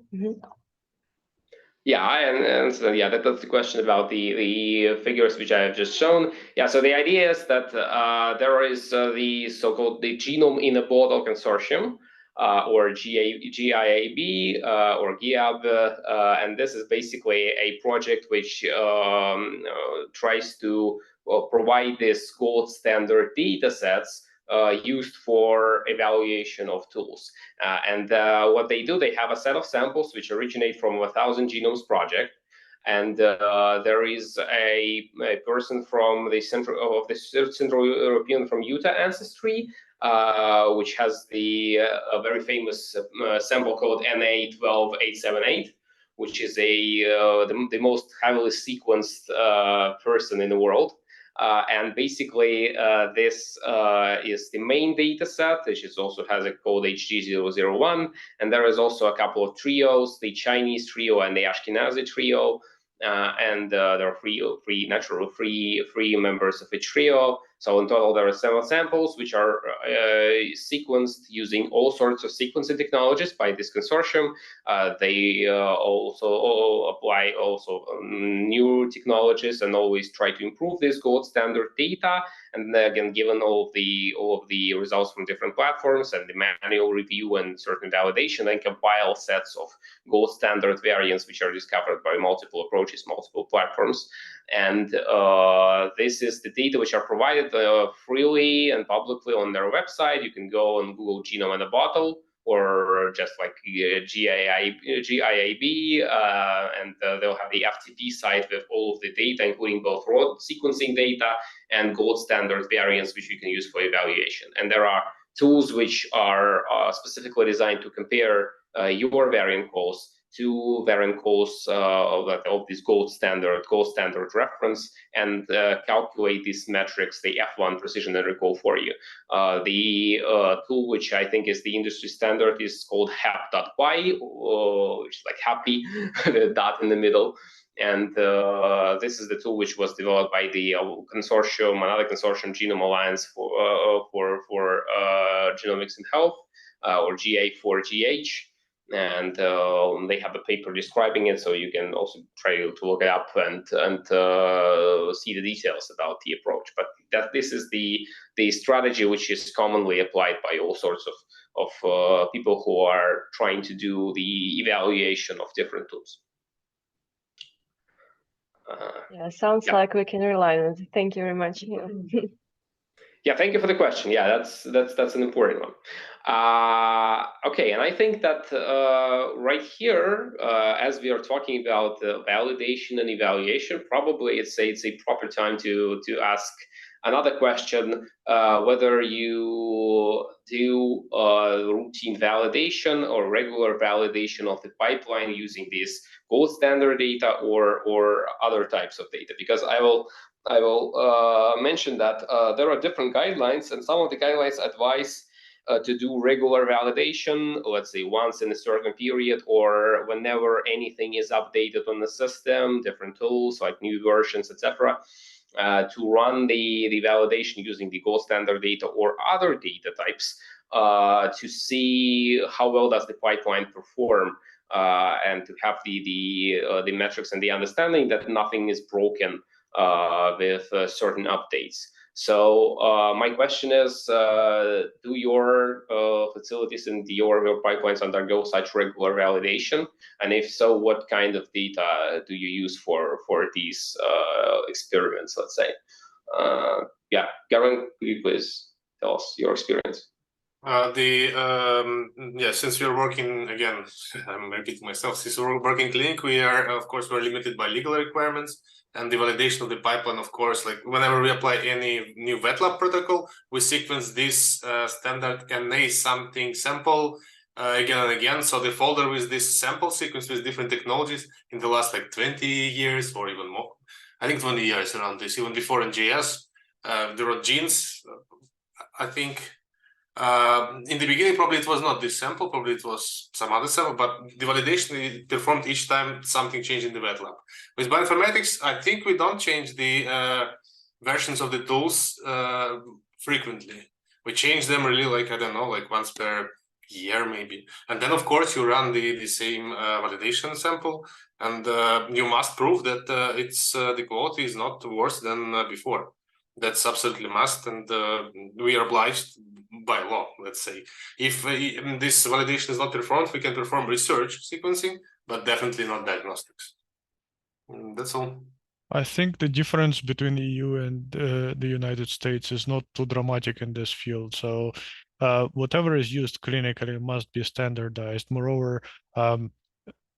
Yeah, and so, yeah, that's the question about the figures which I have just shown. Yeah, so the idea is that there is the so-called the Genome in a Bottle Consortium, or GIAB or GIAB, and this is basically a project which tries to provide these gold standard data sets used for evaluation of tools. And what they do, they have a set of samples which originate from 1,000 Genomes Project. And there is a person from the Central European from Utah ancestry, which has the very famous sample code NA12878, which is the most heavily sequenced person in the world. And basically, this is the main data set, which also has a code HG001. And there is also a couple of trios, the Chinese trio and the Ashkenazi trio. And there are three members of each trio. So in total, there are 7 samples which are sequenced using all sorts of sequencing technologies by this consortium. They also apply new technologies and always try to improve this gold standard data. And again, given all of the results from different platforms and the manual review and certain validation, then compile sets of gold standard variants which are discovered by multiple approaches, multiple platforms. And this is the data which are provided freely and publicly on their website. You can go and Google Genome in a Bottle, or just like GIAB, and they'll have the FTP site with all of the data, including both raw sequencing data and gold standard variants, which you can use for evaluation. And there are tools which are specifically designed to compare your variant calls to variant calls of this gold standard reference, and calculate these metrics, the F1 precision and recall for you. The tool which I think is the industry standard is called hap.py, which is like happy, the dot in the middle. And this is the tool which was developed by the consortium, another consortium, Genome Alliance for Genomics and Health, or GA4GH. And they have a paper describing it, so you can also try to look it up and see the details about the approach. But this is the strategy which is commonly applied by all sorts of people who are trying to do the evaluation of different tools. Yeah, sounds like we can rely on it. Thank you very much. Yeah, thank you for the question. Yeah, that's an important one. Okay, and I think that right here, as we are talking about validation and evaluation, probably it's a proper time to ask another question, whether you do routine validation or regular validation of the pipeline using this gold standard data or other types of data, because I will mention that there are different guidelines, and some of the guidelines advise to do regular validation, let's say once in a certain period, or whenever anything is updated on the system, different tools like new versions, etc., to run the validation using the gold standard data or other data types to see how well does the pipeline perform, and to have the metrics and the understanding that nothing is broken with certain updates. So my question is, do your facilities and your pipelines undergo such regular validation? And if so, what kind of data do you use for these experiments, let's say? Yeah, Gavin, could you please tell us your experience? Since we're working, again, I'm repeating myself, since we're working clinic, we're limited by legal requirements, and the validation of the pipeline, of course, like whenever we apply any new wet lab protocol, we sequence this standard NA something sample again and again. So the folder with this sample sequence with different technologies in the last like 20 years or even more, I think 20 years around this, even before in JS, there are genes, I think. In the beginning, probably it was not this sample, probably it was some other sample, but the validation performed each time something changed in the wet lab. With bioinformatics, I think we don't change the versions of the tools frequently. We change them really like, I don't know, like once per year maybe. And then, of course, you run the same validation sample, and you must prove that the quality is not worse than before. That's absolutely must, and we are obliged by law, let's say. If this validation is not performed, we can perform research sequencing, but definitely not diagnostics. That's all. I think the difference between the EU and the United States is not too dramatic in this field. So whatever is used clinically must be standardized. Moreover,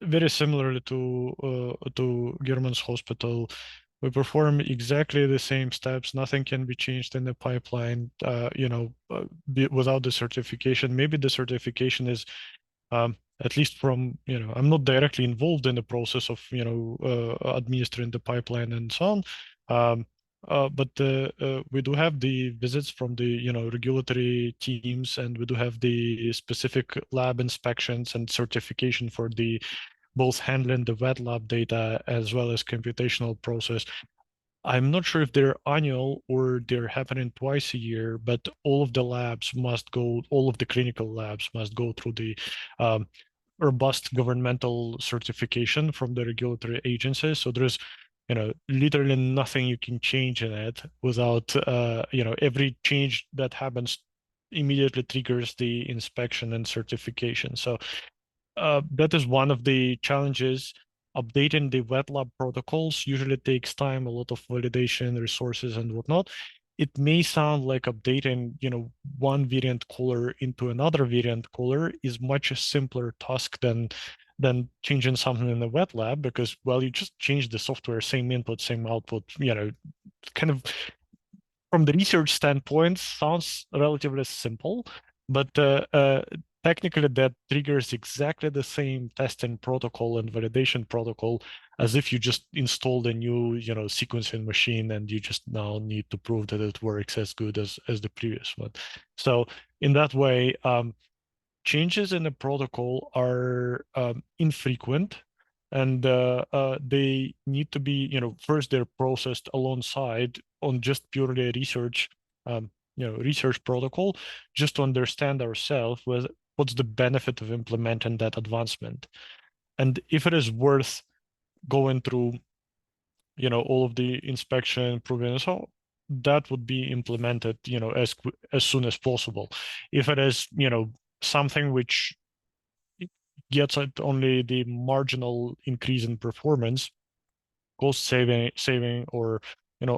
very similarly to German's hospital, we perform exactly the same steps. Nothing can be changed in the pipeline, without the certification. Maybe the certification is, at least from, I'm not directly involved in the process of, administering the pipeline and so on. But we do have the visits from the, regulatory teams, and we do have the specific lab inspections and certification for the both handling the wet lab data as well as computational process. I'm not sure if they're annual or they're happening twice a year, but all of the clinical labs must go through the robust governmental certification from the regulatory agencies. So there's, literally nothing you can change in it without, every change that happens immediately triggers the inspection and certification. So that is one of the challenges. Updating the wet lab protocols usually takes time, a lot of validation, resources, and whatnot. It may sound like updating, one variant caller into another variant caller is much a simpler task than changing something in the wet lab, because, well, you just change the software, same input, same output, kind of from the research standpoint sounds relatively simple, but technically that triggers exactly the same testing protocol and validation protocol as if you just installed a new, sequencing machine, and you just now need to prove that it works as good as the previous one. So in that way, changes in the protocol are infrequent, and they need to be, first they're processed alongside on just purely a research, research protocol, just to understand ourselves what's the benefit of implementing that advancement, and if it is worth going through, all of the inspection, proving, and so on, that would be implemented, as soon as possible. If it is, something which gets at only the marginal increase in performance, cost saving or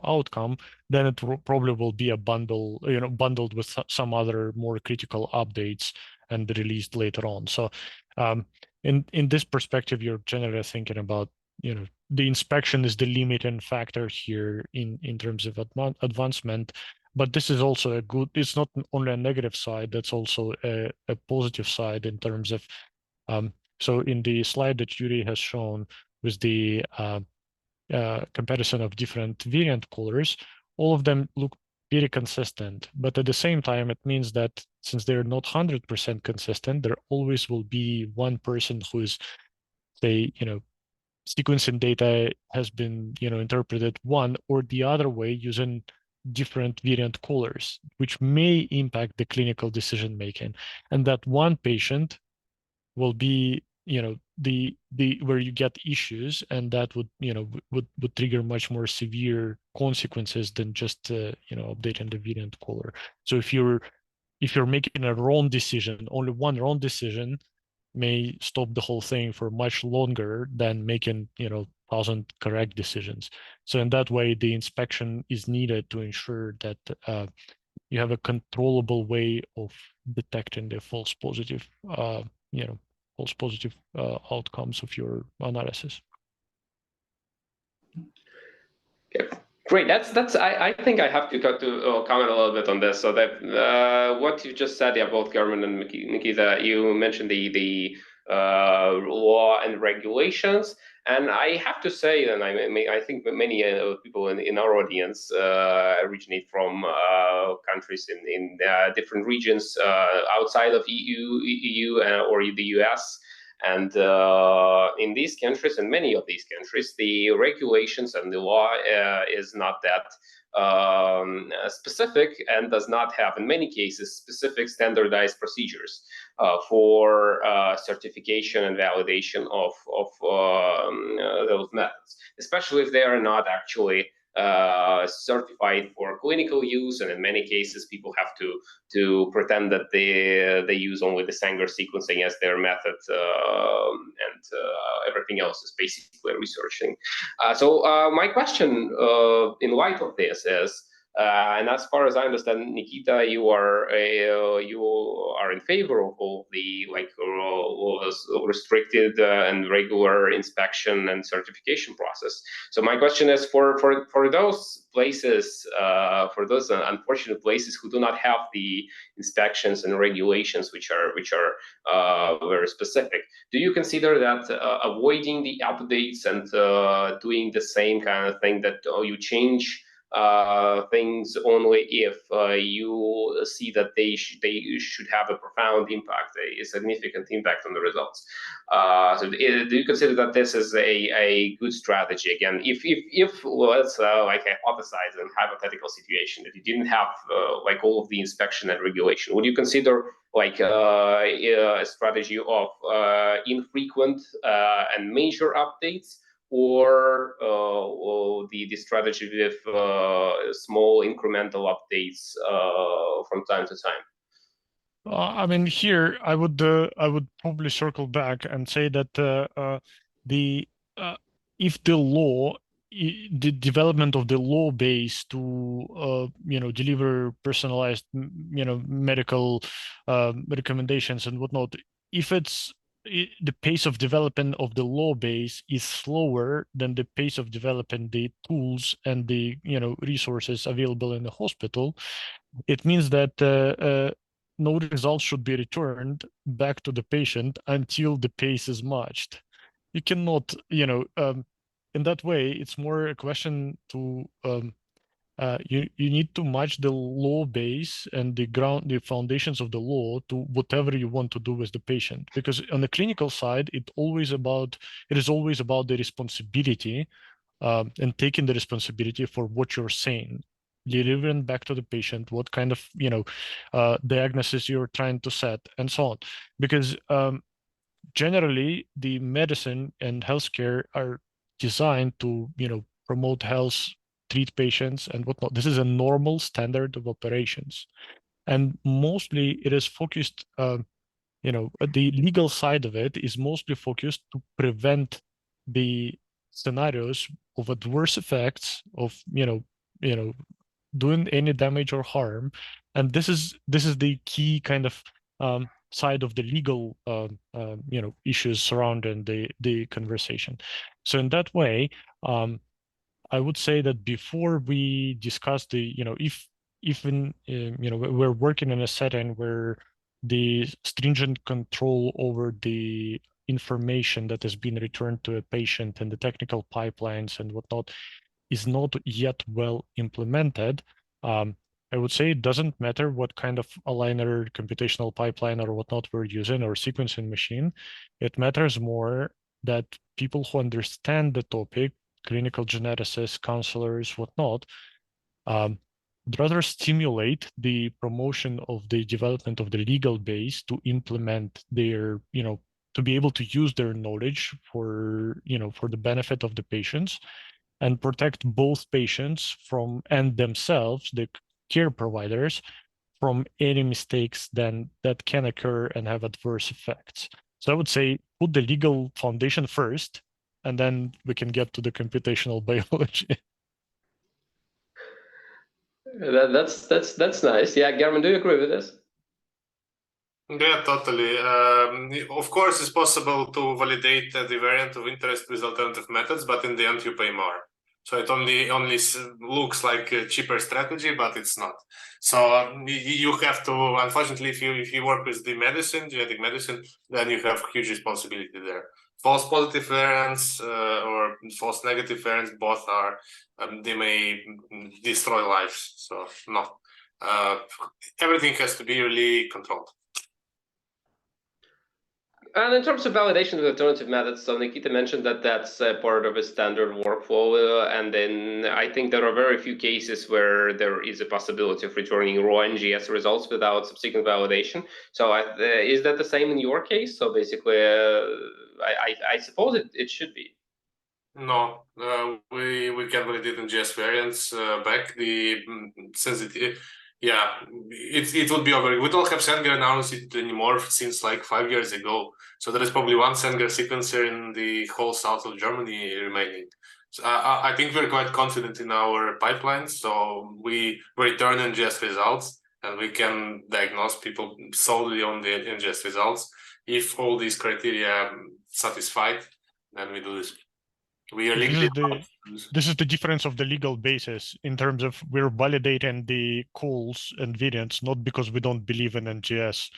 outcome, then it probably will be a bundled with some other more critical updates and released later on. So in this perspective, you're generally thinking about the inspection is the limiting factor here in terms of advancement. But this is also a good, it's not only a negative side, that's also a positive side in terms of, so in the slide that Yuri has shown with the comparison of different variant colors, all of them look very consistent. But at the same time, it means that since they're not 100% consistent, there always will be one person who is, say, sequencing data has been, interpreted one or the other way using different variant colors, which may impact the clinical decision making. And that one patient will be, the where you get issues, and that would, would trigger much more severe consequences than just, updating the variant color. So if you're making a wrong decision, only one wrong decision may stop the whole thing for much longer than making 1,000 correct decisions. So in that way, the inspection is needed to ensure that you have a controllable way of detecting the false positive outcomes of your analysis. Okay. Great. That's. I think I have to comment a little bit on this. So that what you just said about German and Nikita, you mentioned the law and regulations, and I have to say, and I think many people in our audience originate from countries in different regions outside of EU or the US. And in these countries, and many of these countries, the regulations and the law is not that specific, and does not have, in many cases, specific standardized procedures for certification and validation of those methods, especially if they are not actually certified for clinical use. And in many cases, people have to pretend that they use only the Sanger sequencing as their method, and everything else is basically researching. So my question in light of this is, and as far as I understand, Nikita, you are in favor of all the restricted and regular inspection and certification process. So my question is, for those places, for those unfortunate places who do not have the inspections and regulations, which are very specific, do you consider that avoiding the updates and doing the same kind of thing, that you change things only if you see that they should have a profound impact, a significant impact on the results? So do you consider that this is a good strategy? Again, if let's like hypothesize a hypothetical situation that you didn't have like all of the inspection and regulation, would you consider like a strategy of infrequent and major updates, or the strategy with small incremental updates from time to time? I mean, here I would probably circle back and say that if the law, the development of the law base to deliver personalized medical recommendations and whatnot, if the pace of development of the law base is slower than the pace of developing the tools and the resources available in the hospital, it means that no results should be returned back to the patient until the pace is matched. You cannot, in that way, it's more a question to you need to match the law base and the foundations of the law to whatever you want to do with the patient. Because on the clinical side, it is always about the responsibility and taking the responsibility for what you're saying, delivering back to the patient what kind of diagnosis you're trying to set, and so on. Because generally, the medicine and healthcare are designed to promote health, treat patients, and whatnot. This is a normal standard of operations, and mostly it is focused. The legal side of it is mostly focused to prevent the scenarios of adverse effects of doing any damage or harm, and this is the key kind of side of the legal issues surrounding the conversation. So in that way, I would say that before we discuss the, if we're working in a setting where the stringent control over the information that has been returned to a patient and the technical pipelines and whatnot is not yet well implemented, I would say it doesn't matter what kind of aligner, computational pipeline or whatnot we're using or sequencing machine. It matters more that people who understand the topic, clinical geneticists, counselors, whatnot, rather stimulate the promotion of the development of the legal base to implement their, to be able to use their knowledge for, for the benefit of the patients and protect both patients from and themselves, the care providers, from any mistakes then that can occur and have adverse effects. So I would say put the legal foundation first, and then we can get to the computational biology. That's nice. Yeah, German, do you agree with this? Yeah, totally. Of course, it's possible to validate the variant of interest with alternative methods, but in the end, you pay more. So it only looks like a cheaper strategy, but it's not. So you have to, unfortunately, if you work with the medicine, genetic medicine, then you have huge responsibility there. False positive variants or false negative variants, both are, they may destroy lives. So no, everything has to be really controlled. And in terms of validation of alternative methods, so Nikita mentioned that that's part of a standard workflow. And then I think there are very few cases where there is a possibility of returning raw NGS results without subsequent validation. So is that the same in your case? So basically, I suppose it should be. No, we can validate NGS variants back. The sensitivity, yeah, it would be over. We don't have Sanger analysis anymore since like 5 years ago. So there is probably one Sanger sequencer in the whole south of Germany remaining. So I think we're quite confident in our pipelines. So we return NGS results and we can diagnose people solely on the NGS results. If all these criteria satisfied, then we do this. This is the difference of the legal basis in terms of we're validating the calls and variants, not because we don't believe in NGS.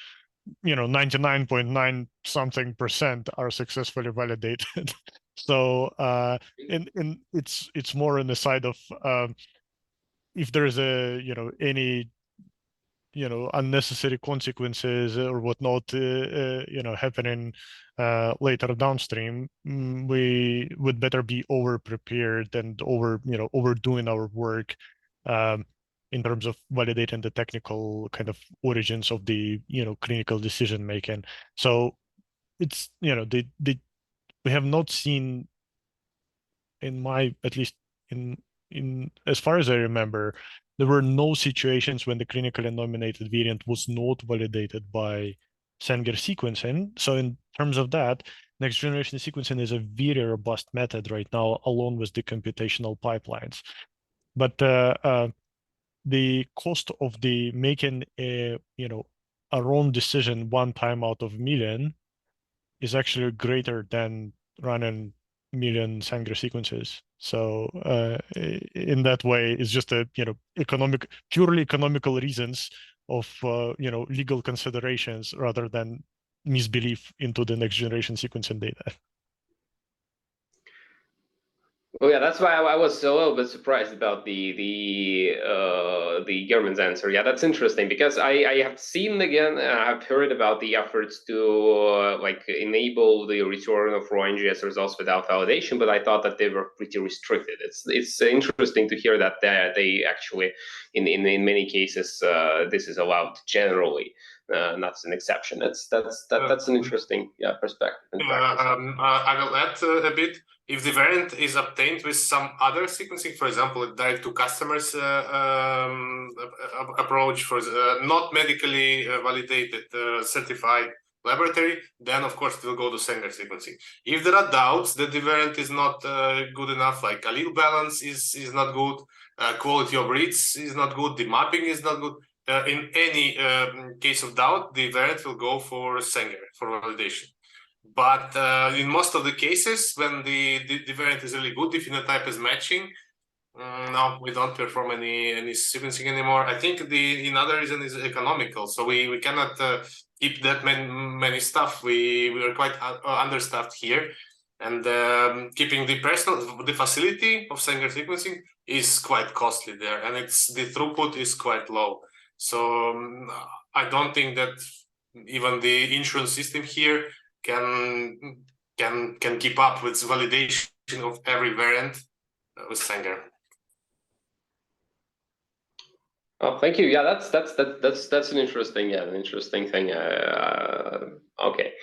99.9 something % are successfully validated. So it's more on the side of if there's any unnecessary consequences or whatnot happening later downstream, we would better be over prepared and overdoing our work in terms of validating the technical kind of origins of the clinical decision making. So it's we have not seen, in my, at least in as far as I remember, there were no situations when the clinically nominated variant was not validated by Sanger sequencing. So in terms of that, next generation sequencing is a very robust method right now, along with the computational pipelines. But the cost of the making a wrong decision one time out of a million is actually greater than running million Sanger sequences. So in that way, it's just a purely economical reasons of legal considerations rather than misbelief into the next generation sequencing data. Well, yeah, that's why I was a little bit surprised about the German's answer. Yeah, that's interesting because I have seen again, I've heard about the efforts to enable the return of raw NGS results without validation, but I thought that they were pretty restricted. It's interesting to hear that they actually, in many cases, this is allowed generally. Not an exception. That's an interesting perspective. I will add a bit. If the variant is obtained with some other sequencing, for example, a direct to customers approach for not medically validated, certified laboratory, then of course it will go to Sanger sequencing. If there are doubts that the variant is not good enough, like allele balance is not good, quality of reads is not good, the mapping is not good, in any case of doubt, the variant will go for Sanger for validation. But in most of the cases, when the variant is really good, the phenotype is matching, no, we don't perform any sequencing anymore. I think another reason is economical. So we cannot keep that many stuff. We are quite understaffed here, and keeping the facility of Sanger sequencing is quite costly there, and the throughput is quite low. So I don't think that even the insurance system here can keep up with validation of every variant with Sanger. Oh, thank you. Yeah, that's an interesting thing. Okay.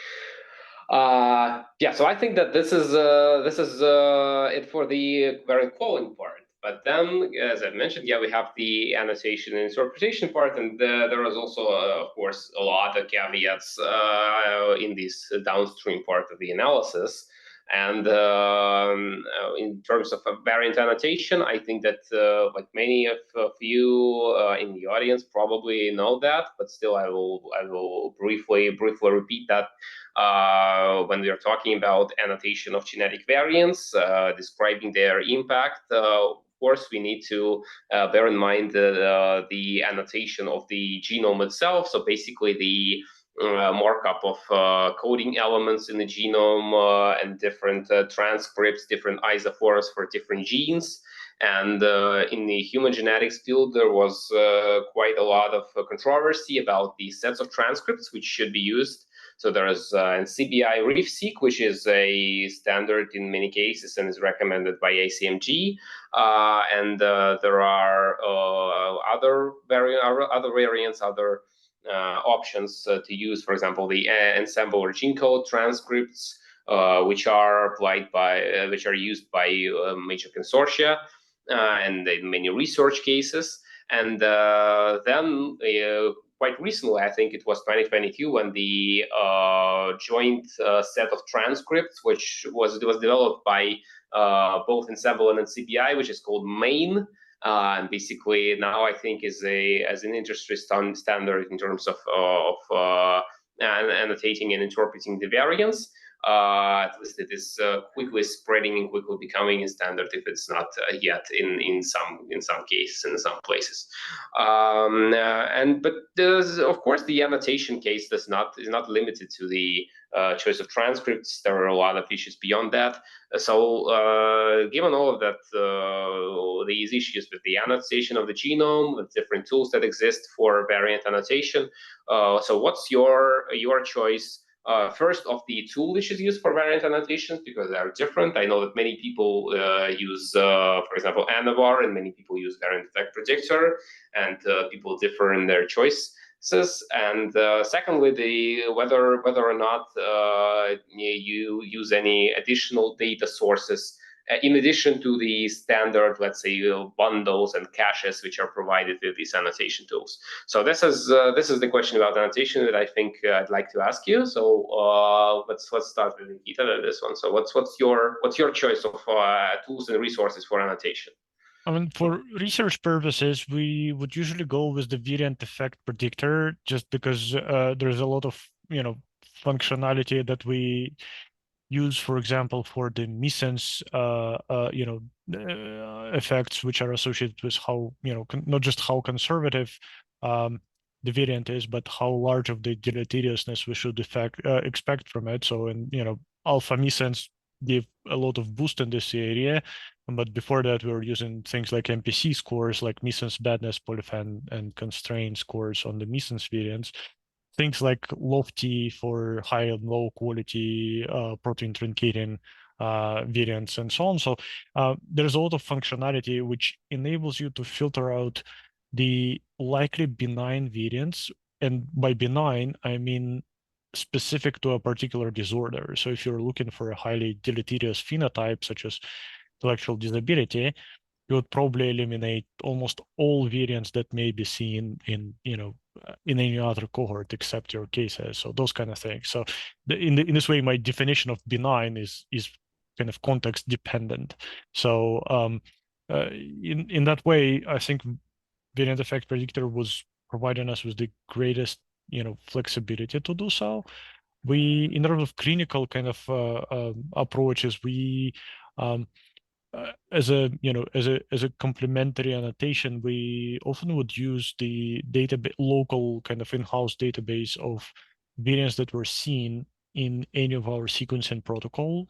Yeah, so I think that this is it for the variant calling part. But then, as I mentioned, yeah, we have the annotation and interpretation part, and there is also, of course, a lot of caveats in this downstream part of the analysis. And in terms of variant annotation, I think that like many of you in the audience probably know that, but still I will briefly repeat that when we are talking about annotation of genetic variants, describing their impact. Of course, we need to bear in mind the annotation of the genome itself. So basically the markup of coding elements in the genome and different transcripts, different isoforms for different genes. And in the human genetics field, there was quite a lot of controversy about the sets of transcripts which should be used. So there is CBI RefSeq, which is a standard in many cases and is recommended by ACMG. And there are other variants, other options to use, for example, the ensemble or gene code transcripts, which are used by major consortia and in many research cases. And then quite recently, I think it was 2022, when the joint set of transcripts, which was developed by both Ensemble and CBI, which is called MAIN. And basically now I think is an industry standard in terms of annotating and interpreting the variants. At least it is quickly spreading and quickly becoming a standard, if it's not yet in some cases, in some places. But there's, of course, the annotation case is not limited to the choice of transcripts. There are a lot of issues beyond that. So given all of that, these issues with the annotation of the genome, with different tools that exist for variant annotation, so what's your choice? First of the tool which is used for variant annotations, because they are different. I know that many people use, for example, ANNOVAR, and many people use variant effect predictor, and people differ in their choices. And secondly, whether or not you use any additional data sources in addition to the standard, let's say, bundles and caches which are provided with these annotation tools. So this is the question about annotation that I think I'd like to ask you. So let's start with Nikita on this one. So what's your choice of tools and resources for annotation? I mean, for research purposes, we would usually go with the variant effect predictor, just because there's a lot of functionality that we use, for example, for the missense, effects, which are associated with how, not just how conservative the variant is, but how large of the deleteriousness we should expect from it. So, alpha missense gave a lot of boost in this area, but before that, we were using things like MPC scores, like missense badness, polyphen, and constraint scores on the missense variants. Things like Lofty for high and low quality protein truncating variants and so on. So there's a lot of functionality which enables you to filter out the likely benign variants. And by benign, I mean specific to a particular disorder. So if you're looking for a highly deleterious phenotype, such as intellectual disability, you would probably eliminate almost all variants that may be seen in any other cohort except your cases. So those kind of things. So in this way, my definition of benign is kind of context dependent. So in that way, I think variant effect predictor was providing us with the greatest, flexibility to do so. We, in terms of clinical kind of approaches, we as a complementary annotation, we often would use the local kind of in-house database of variants that were seen in any of our sequencing protocol.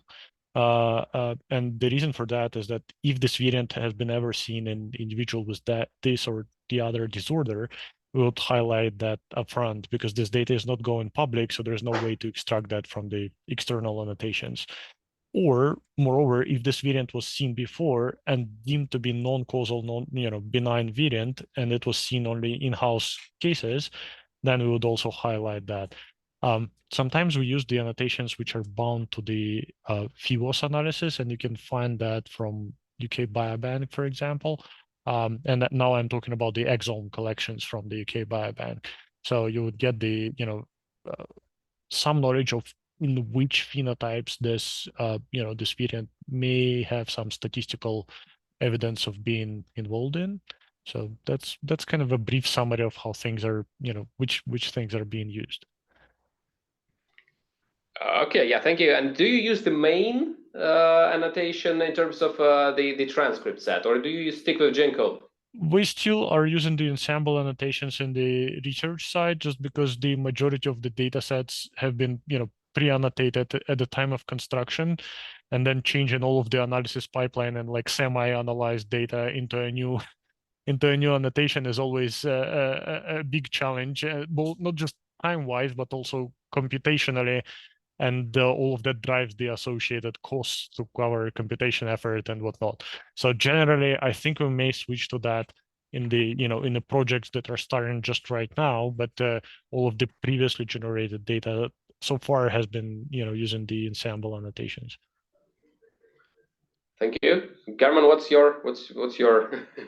And the reason for that is that if this variant has been ever seen in individual with this or the other disorder, we would highlight that upfront because this data is not going public, so there's no way to extract that from the external annotations. Or moreover, if this variant was seen before and deemed to be non-causal, benign variant, and it was seen only in-house cases, then we would also highlight that. Sometimes we use the annotations which are bound to the FIWOS analysis, and you can find that from UK Biobank, for example. And now I'm talking about the exome collections from the UK Biobank. So you would get the, some knowledge of in which phenotypes this, this variant may have some statistical evidence of being involved in. So that's kind of a brief summary of how things are, which things are being used. Okay, yeah, thank you. And do you use the main annotation in terms of the transcript set, or do you stick with GenCode? We still are using the ensemble annotations in the research side, just because the majority of the data sets have been, pre-annotated at the time of construction, and then changing all of the analysis pipeline and like semi-analyzed data into a new annotation is always a big challenge, both not just time-wise, but also computationally. And all of that drives the associated costs to cover computation effort and whatnot. So generally, I think we may switch to that in the in the projects that are starting just right now. But all of the previously generated data so far has been using the ensemble annotations. Thank you, German. What's your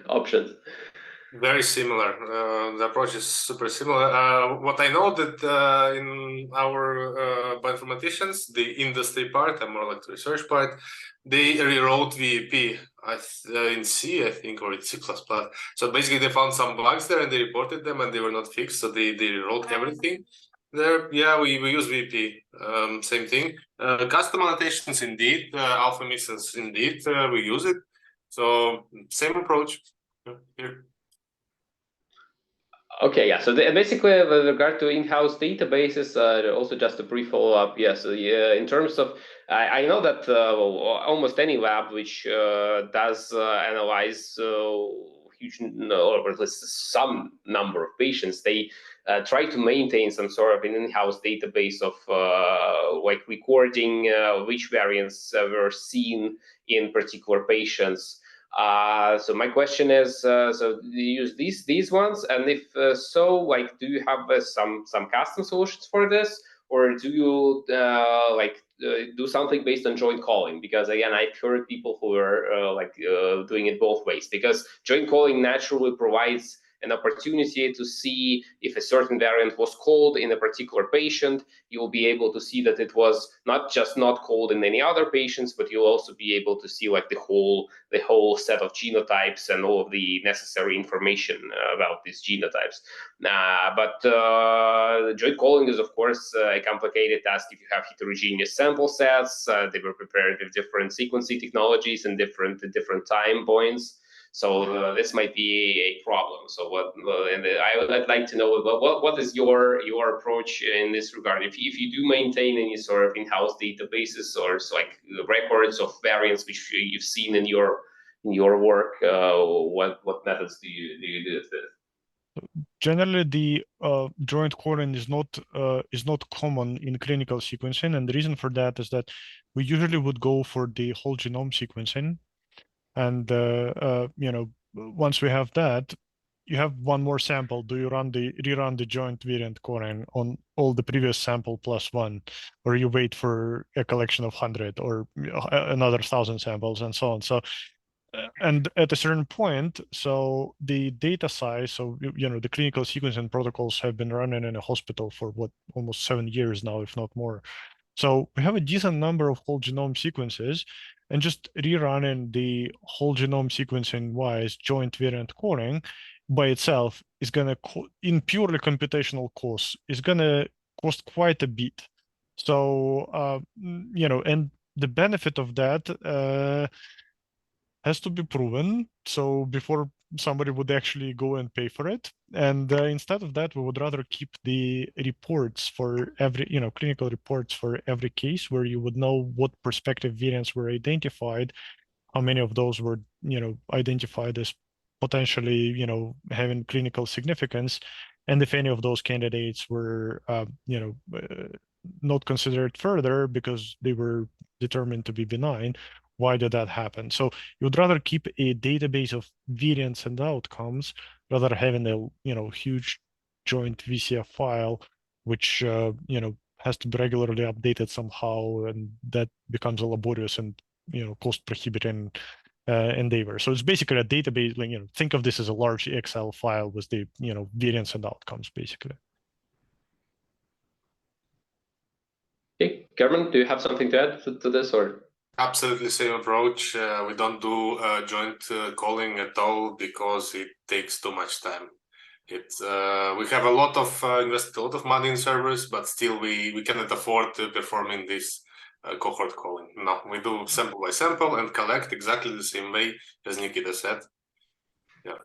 options? Very similar. The approach is super similar. What I know that in our bioinformaticians, the industry part, and more like the research part, they rewrote VEP in C, I think, or in C++. So basically, they found some bugs there and they reported them, and they were not fixed. So they rewrote everything. There, yeah, we use VEP. Same thing. Custom annotations, indeed. Alpha missions, indeed. We use it. So same approach. Here. Okay, yeah. So basically, with regard to in-house databases, also just a brief follow-up. Yes, in terms of, I know that almost any lab which does analyze huge, or at least some number of patients, they try to maintain some sort of an in-house database of like recording which variants were seen in particular patients. So my question is, so do you use these ones, and if so, like, do you have some custom solutions for this, or do you do something based on joint calling? Because again, I've heard people who are doing it both ways, because joint calling naturally provides an opportunity to see if a certain variant was called in a particular patient. You will be able to see that it was not just not called in any other patients, but you'll also be able to see like the whole set of genotypes and all of the necessary information about these genotypes. But joint calling is, of course, a complicated task if you have heterogeneous sample sets. They were prepared with different sequencing technologies and different time points. So this might be a problem. So I'd like to know what is your approach in this regard? If you do maintain any sort of in-house databases or like records of variants which you've seen in your work, what methods do you do this? Generally, the joint calling is not common in clinical sequencing, and the reason for that is that we usually would go for the whole genome sequencing. And once we have that, you have one more sample. Do you rerun the joint variant calling on all the previous sample plus one, or you wait for a collection of 100 or another 1,000 samples and so on? So, and at a certain point, so the data size, so the clinical sequencing protocols have been running in a hospital for almost 7 years now, if not more. So we have a decent number of whole genome sequences, and just rerunning the whole genome sequencing wise joint variant calling by itself is going to, in purely computational costs, is going to cost quite a bit. So, and the benefit of that has to be proven. So before somebody would actually go and pay for it. And instead of that, we would rather keep the reports for every, clinical reports for every case, where you would know what prospective variants were identified, how many of those were, identified as potentially, having clinical significance, and if any of those candidates were, not considered further because they were determined to be benign. Why did that happen? So you'd rather keep a database of variants and outcomes rather having a, huge joint VCF file, which, has to be regularly updated somehow, and that becomes a laborious and, cost prohibiting endeavor. So it's basically a database, like, think of this as a large Excel file with the, variants and outcomes, basically. Okay, German, do you have something to add to this, or? Absolutely same approach. We don't do joint calling at all because it takes too much time. We have a lot of invested a lot of money in servers, but still we cannot afford to performing this cohort calling. No, we do sample by sample and collect exactly the same way as Nikita said. Yeah.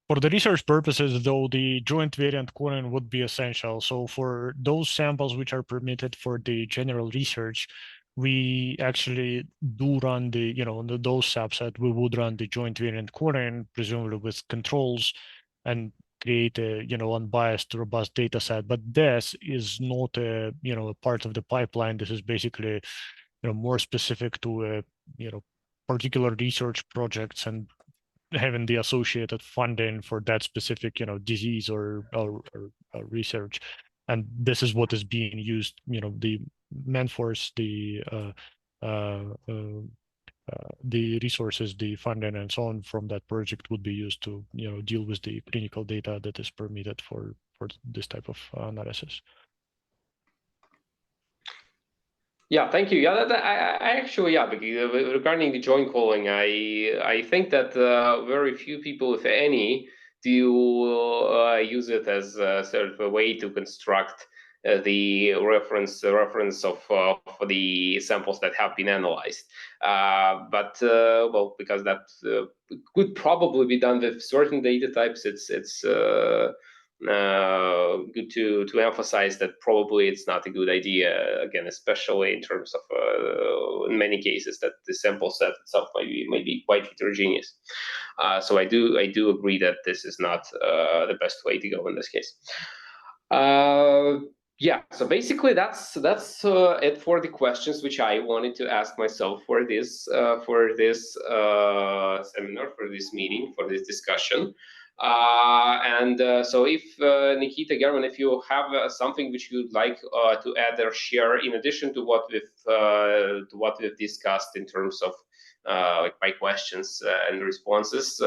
For the research purposes, though, the joint variant calling would be essential. So for those samples which are permitted for the general research, we actually do run the, on the dose subset, we would run the joint variant calling, presumably with controls, and create a, unbiased, robust data set. But this is not a, a part of the pipeline. This is basically, more specific to, particular research projects and having the associated funding for that specific, disease or research. And this is what is being used, the Manforce, the resources, the funding, and so on from that project would be used to, deal with the clinical data that is permitted for this type of analysis. Yeah, thank you. Yeah, I actually, yeah, regarding the joint calling, I think that very few people, if any, do use it as sort of a way to construct the reference of for the samples that have been analyzed. But well, because that could probably be done with certain data types, it's good to emphasize that probably it's not a good idea, again, especially in terms of in many cases that the sample set itself might be quite heterogeneous. So I do agree that this is not the best way to go in this case. Yeah, so basically that's it for the questions which I wanted to ask myself for this seminar, for this meeting, for this discussion. So if Nikita, German, if you have something which you'd like to add or share in addition to what we've discussed in terms of like my questions and responses,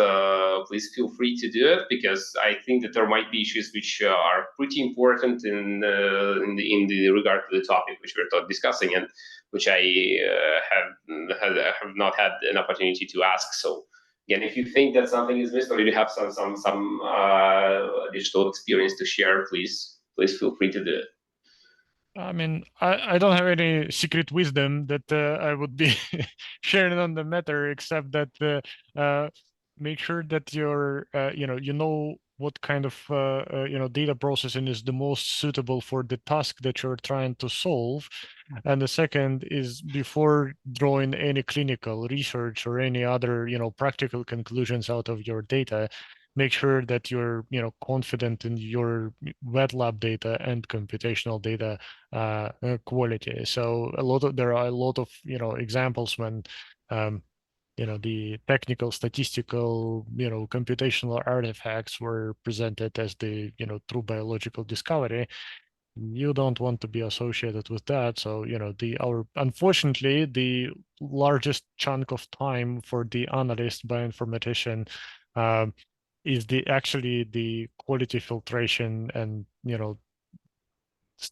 please feel free to do it, because I think that there might be issues which are pretty important in the regard to the topic which we're discussing, and which I have not had an opportunity to ask. So again, if you think that something is missed, or you have some digital experience to share, please feel free to do it. I mean, I don't have any secret wisdom that I would be sharing on the matter, except that make sure that you're, you know what kind of, data processing is the most suitable for the task that you're trying to solve. And the second is, before drawing any clinical research or any other, practical conclusions out of your data, make sure that you're, confident in your wet lab data and computational data quality. So there are a lot of, examples when, the technical, statistical, computational artifacts were presented as the, true biological discovery. You don't want to be associated with that. So, unfortunately, the largest chunk of time for the analyst bioinformatician is actually the quality filtration and,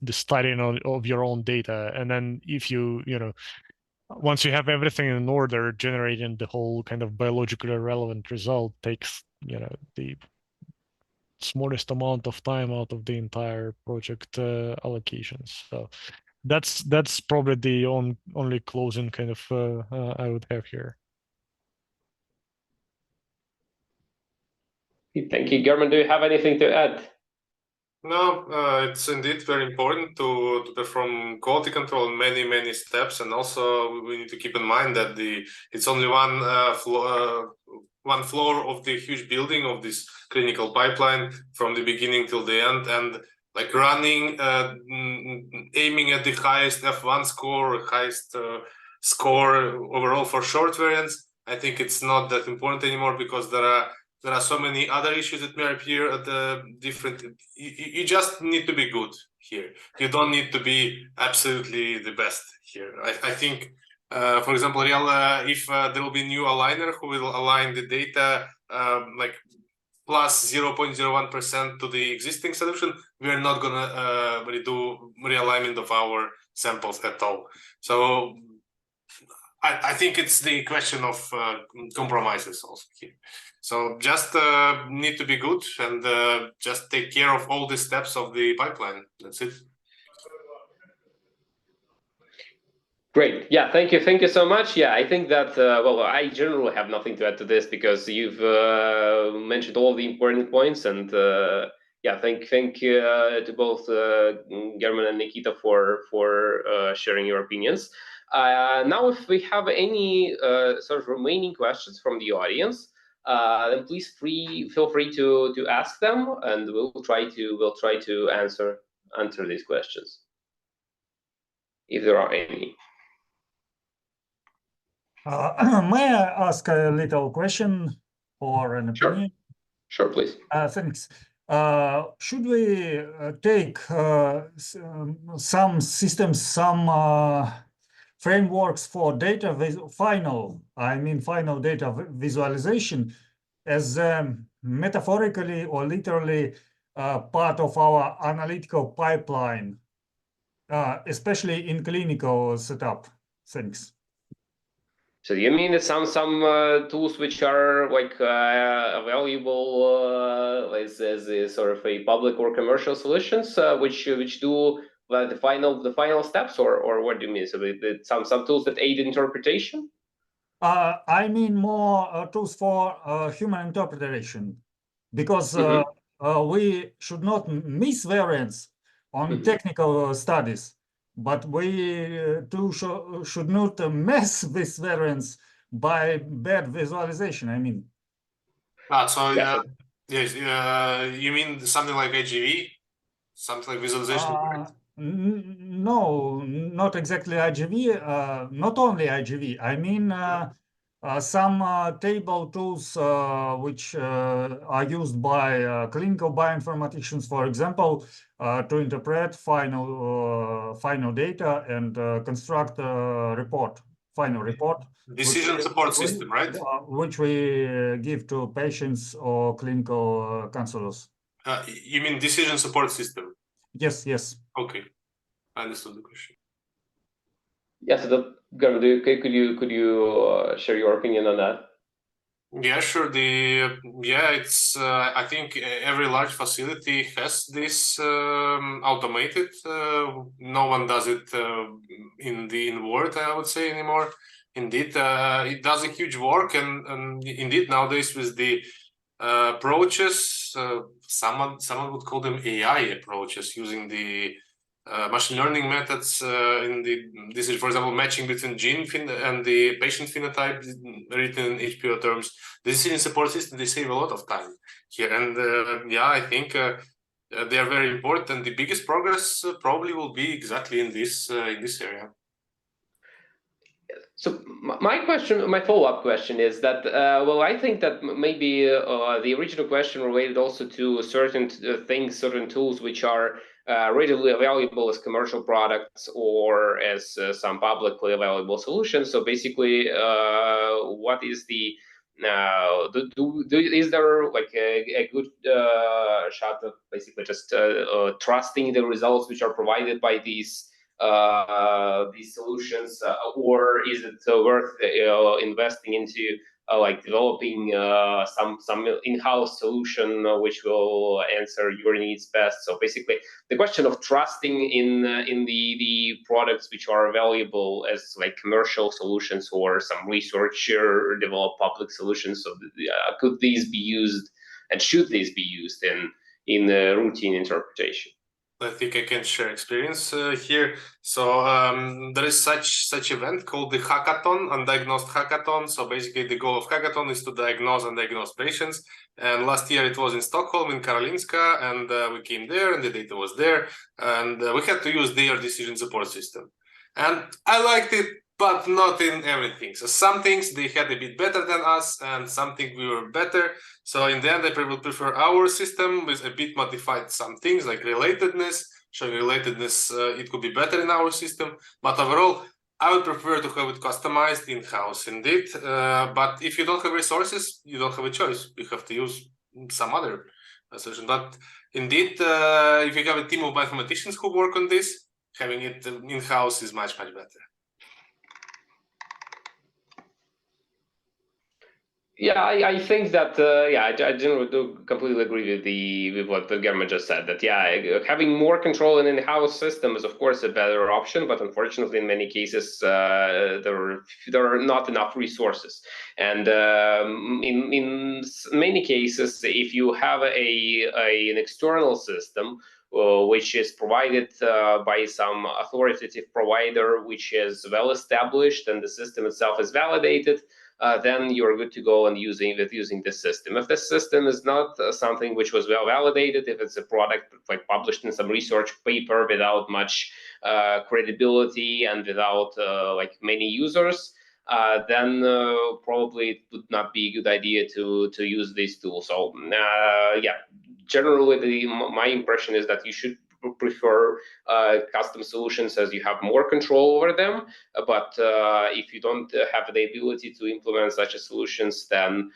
the studying of your own data. And then if once you have everything in order, generating the whole kind of biologically relevant result takes, the smallest amount of time out of the entire project allocation. So that's probably the only closing kind of I would have here. Thank you, German. Do you have anything to add? No, it's indeed very important to perform quality control in many steps, and also we need to keep in mind that it's only one floor of the huge building of this clinical pipeline from the beginning till the end, and like running, aiming at the highest F1 score, highest score overall for short variants. I think it's not that important anymore, because there are so many other issues that may appear at the different. You just need to be good here. You don't need to be absolutely the best here. I think, for example, if there will be new aligner who will align the data like plus 0.01% to the existing solution, we are not gonna redo realignment of our samples at all. So I think it's the question of compromises also here. So just need to be good and just take care of all the steps of the pipeline. That's it. Great. Yeah, thank you so much. Yeah, I think that, well, I generally have nothing to add to this, because you've mentioned all the important points, and yeah, thank you to both German and Nikita for sharing your opinions. Now, if we have any sort of remaining questions from the audience, then please feel free to ask them, and we'll try to answer these questions, if there are any. May I ask a little question or an opinion? Sure, please. Thanks. Should we take some systems, some frameworks for final data visualization as metaphorically or literally part of our analytical pipeline, especially in clinical setup? Thanks. So you mean that some tools which are like available as a sort of a public or commercial solutions, which do the final steps, or what do you mean? So some tools that aid interpretation? I mean more tools for human interpretation, because we should not miss variants on technical studies, but we too should not mess with variants by bad visualization. I mean. Yes, you mean something like IGV, something like visualization? No, not exactly IGV. Not only IGV. I mean some table tools which are used by clinical bioinformaticians, for example, to interpret final data and construct a final report. Decision support system, right? Which we give to patients or clinical counselors. You mean decision support system? Yes, yes. Okay, I understood the question. Yes, could you share your opinion on that? Yeah, sure. It's I think every large facility has this automated. No one does it in Word, I would say, anymore. Indeed, it does a huge work, and indeed nowadays with the approaches, someone would call them AI approaches, using the machine learning methods this is, for example, matching between gene and the patient phenotype written in HPO terms. The decision support system, they save a lot of time here, and yeah, I think they are very important. The biggest progress probably will be exactly in this area. So my follow-up question is that, well, I think that maybe the original question related also to certain certain tools which are readily available as commercial products or as some publicly available solutions. So basically, what is the is there like a good shot of basically just trusting the results which are provided by these solutions, or is it worth investing into like developing some in-house solution which will answer your needs best. So basically, the question of trusting in the products which are available as like commercial solutions or some researcher developed public solutions. So could these be used and should these be used in routine interpretation? I think I can share experience here. So there is such event called the hackathon, undiagnosed hackathon. So basically the goal of hackathon is to diagnose undiagnosed patients. And last year it was in Stockholm, in Karolinska, and we came there and the data was there. And we had to use their decision support system. And I liked it, but not in everything. So some things they had a bit better than us, and something we were better. So in the end, I will prefer our system with a bit modified some things like relatedness. Showing relatedness, it could be better in our system. But overall, I would prefer to have it customized in-house indeed. But if you don't have resources, you don't have a choice. You have to use some other solution. But indeed, if you have a team of mathematicians who work on this, having it in-house is much, much better. Yeah, I think that I generally do completely agree with what German just said. That having more control in an in-house system is of course a better option, but unfortunately in many cases there are not enough resources. And in many cases, if you have an external system which is provided by some authoritative provider, which is well established and the system itself is validated, then you're good to go and using this system. If this system is not something which was well validated, if it's a product like published in some research paper without much credibility and without like many users, then probably it would not be a good idea to use these tools. So generally my impression is that you should prefer custom solutions as you have more control over them. But if you don't have the ability to implement such a solutions, then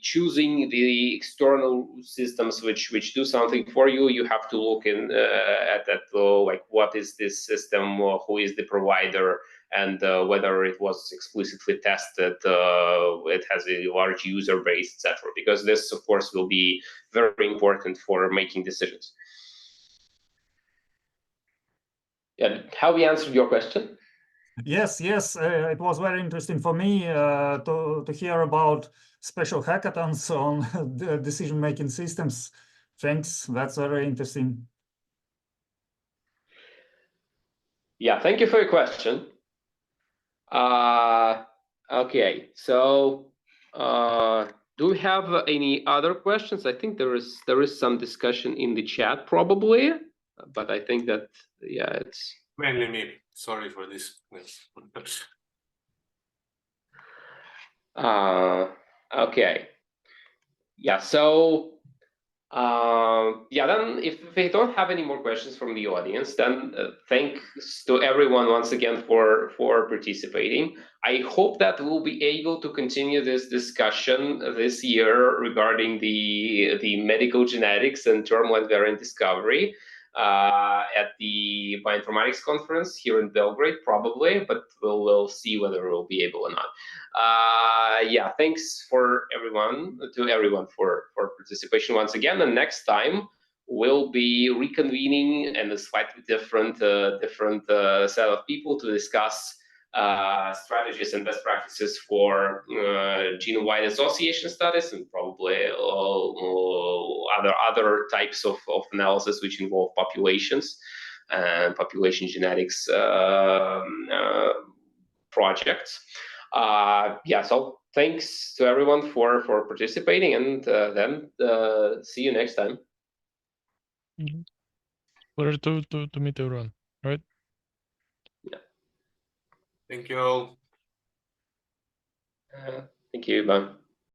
choosing the external systems which do something for you, you have to look in at that like what is this system, who is the provider, and whether it was explicitly tested, it has a large user base, etc. Because this, of course, will be very important for making decisions. Yeah, have we answered your question? Yes, it was very interesting for me to hear about special hackathons on the decision-making systems. Thanks, that's very interesting. Yeah, thank you for your question. Okay, so do we have any other questions? I think there is some discussion in the chat probably, but I think that it's mainly me. Sorry for this. Okay. Yeah, so then if we don't have any more questions from the audience, then thanks to everyone once again for participating. I hope that we'll be able to continue this discussion this year regarding the medical genetics and germline variant discovery at the Bioinformatics conference here in Belgrade, probably, but we'll see whether we'll be able or not. Thanks for everyone for participation once again. And next time we'll be reconvening in a slightly different set of people to discuss strategies and best practices for genome-wide association studies and probably other types of analysis which involve populations and population genetics projects. So thanks to everyone for participating, and then see you next time. Pleasure to meet everyone, right? Yeah. Thank you all. Thank you, bye.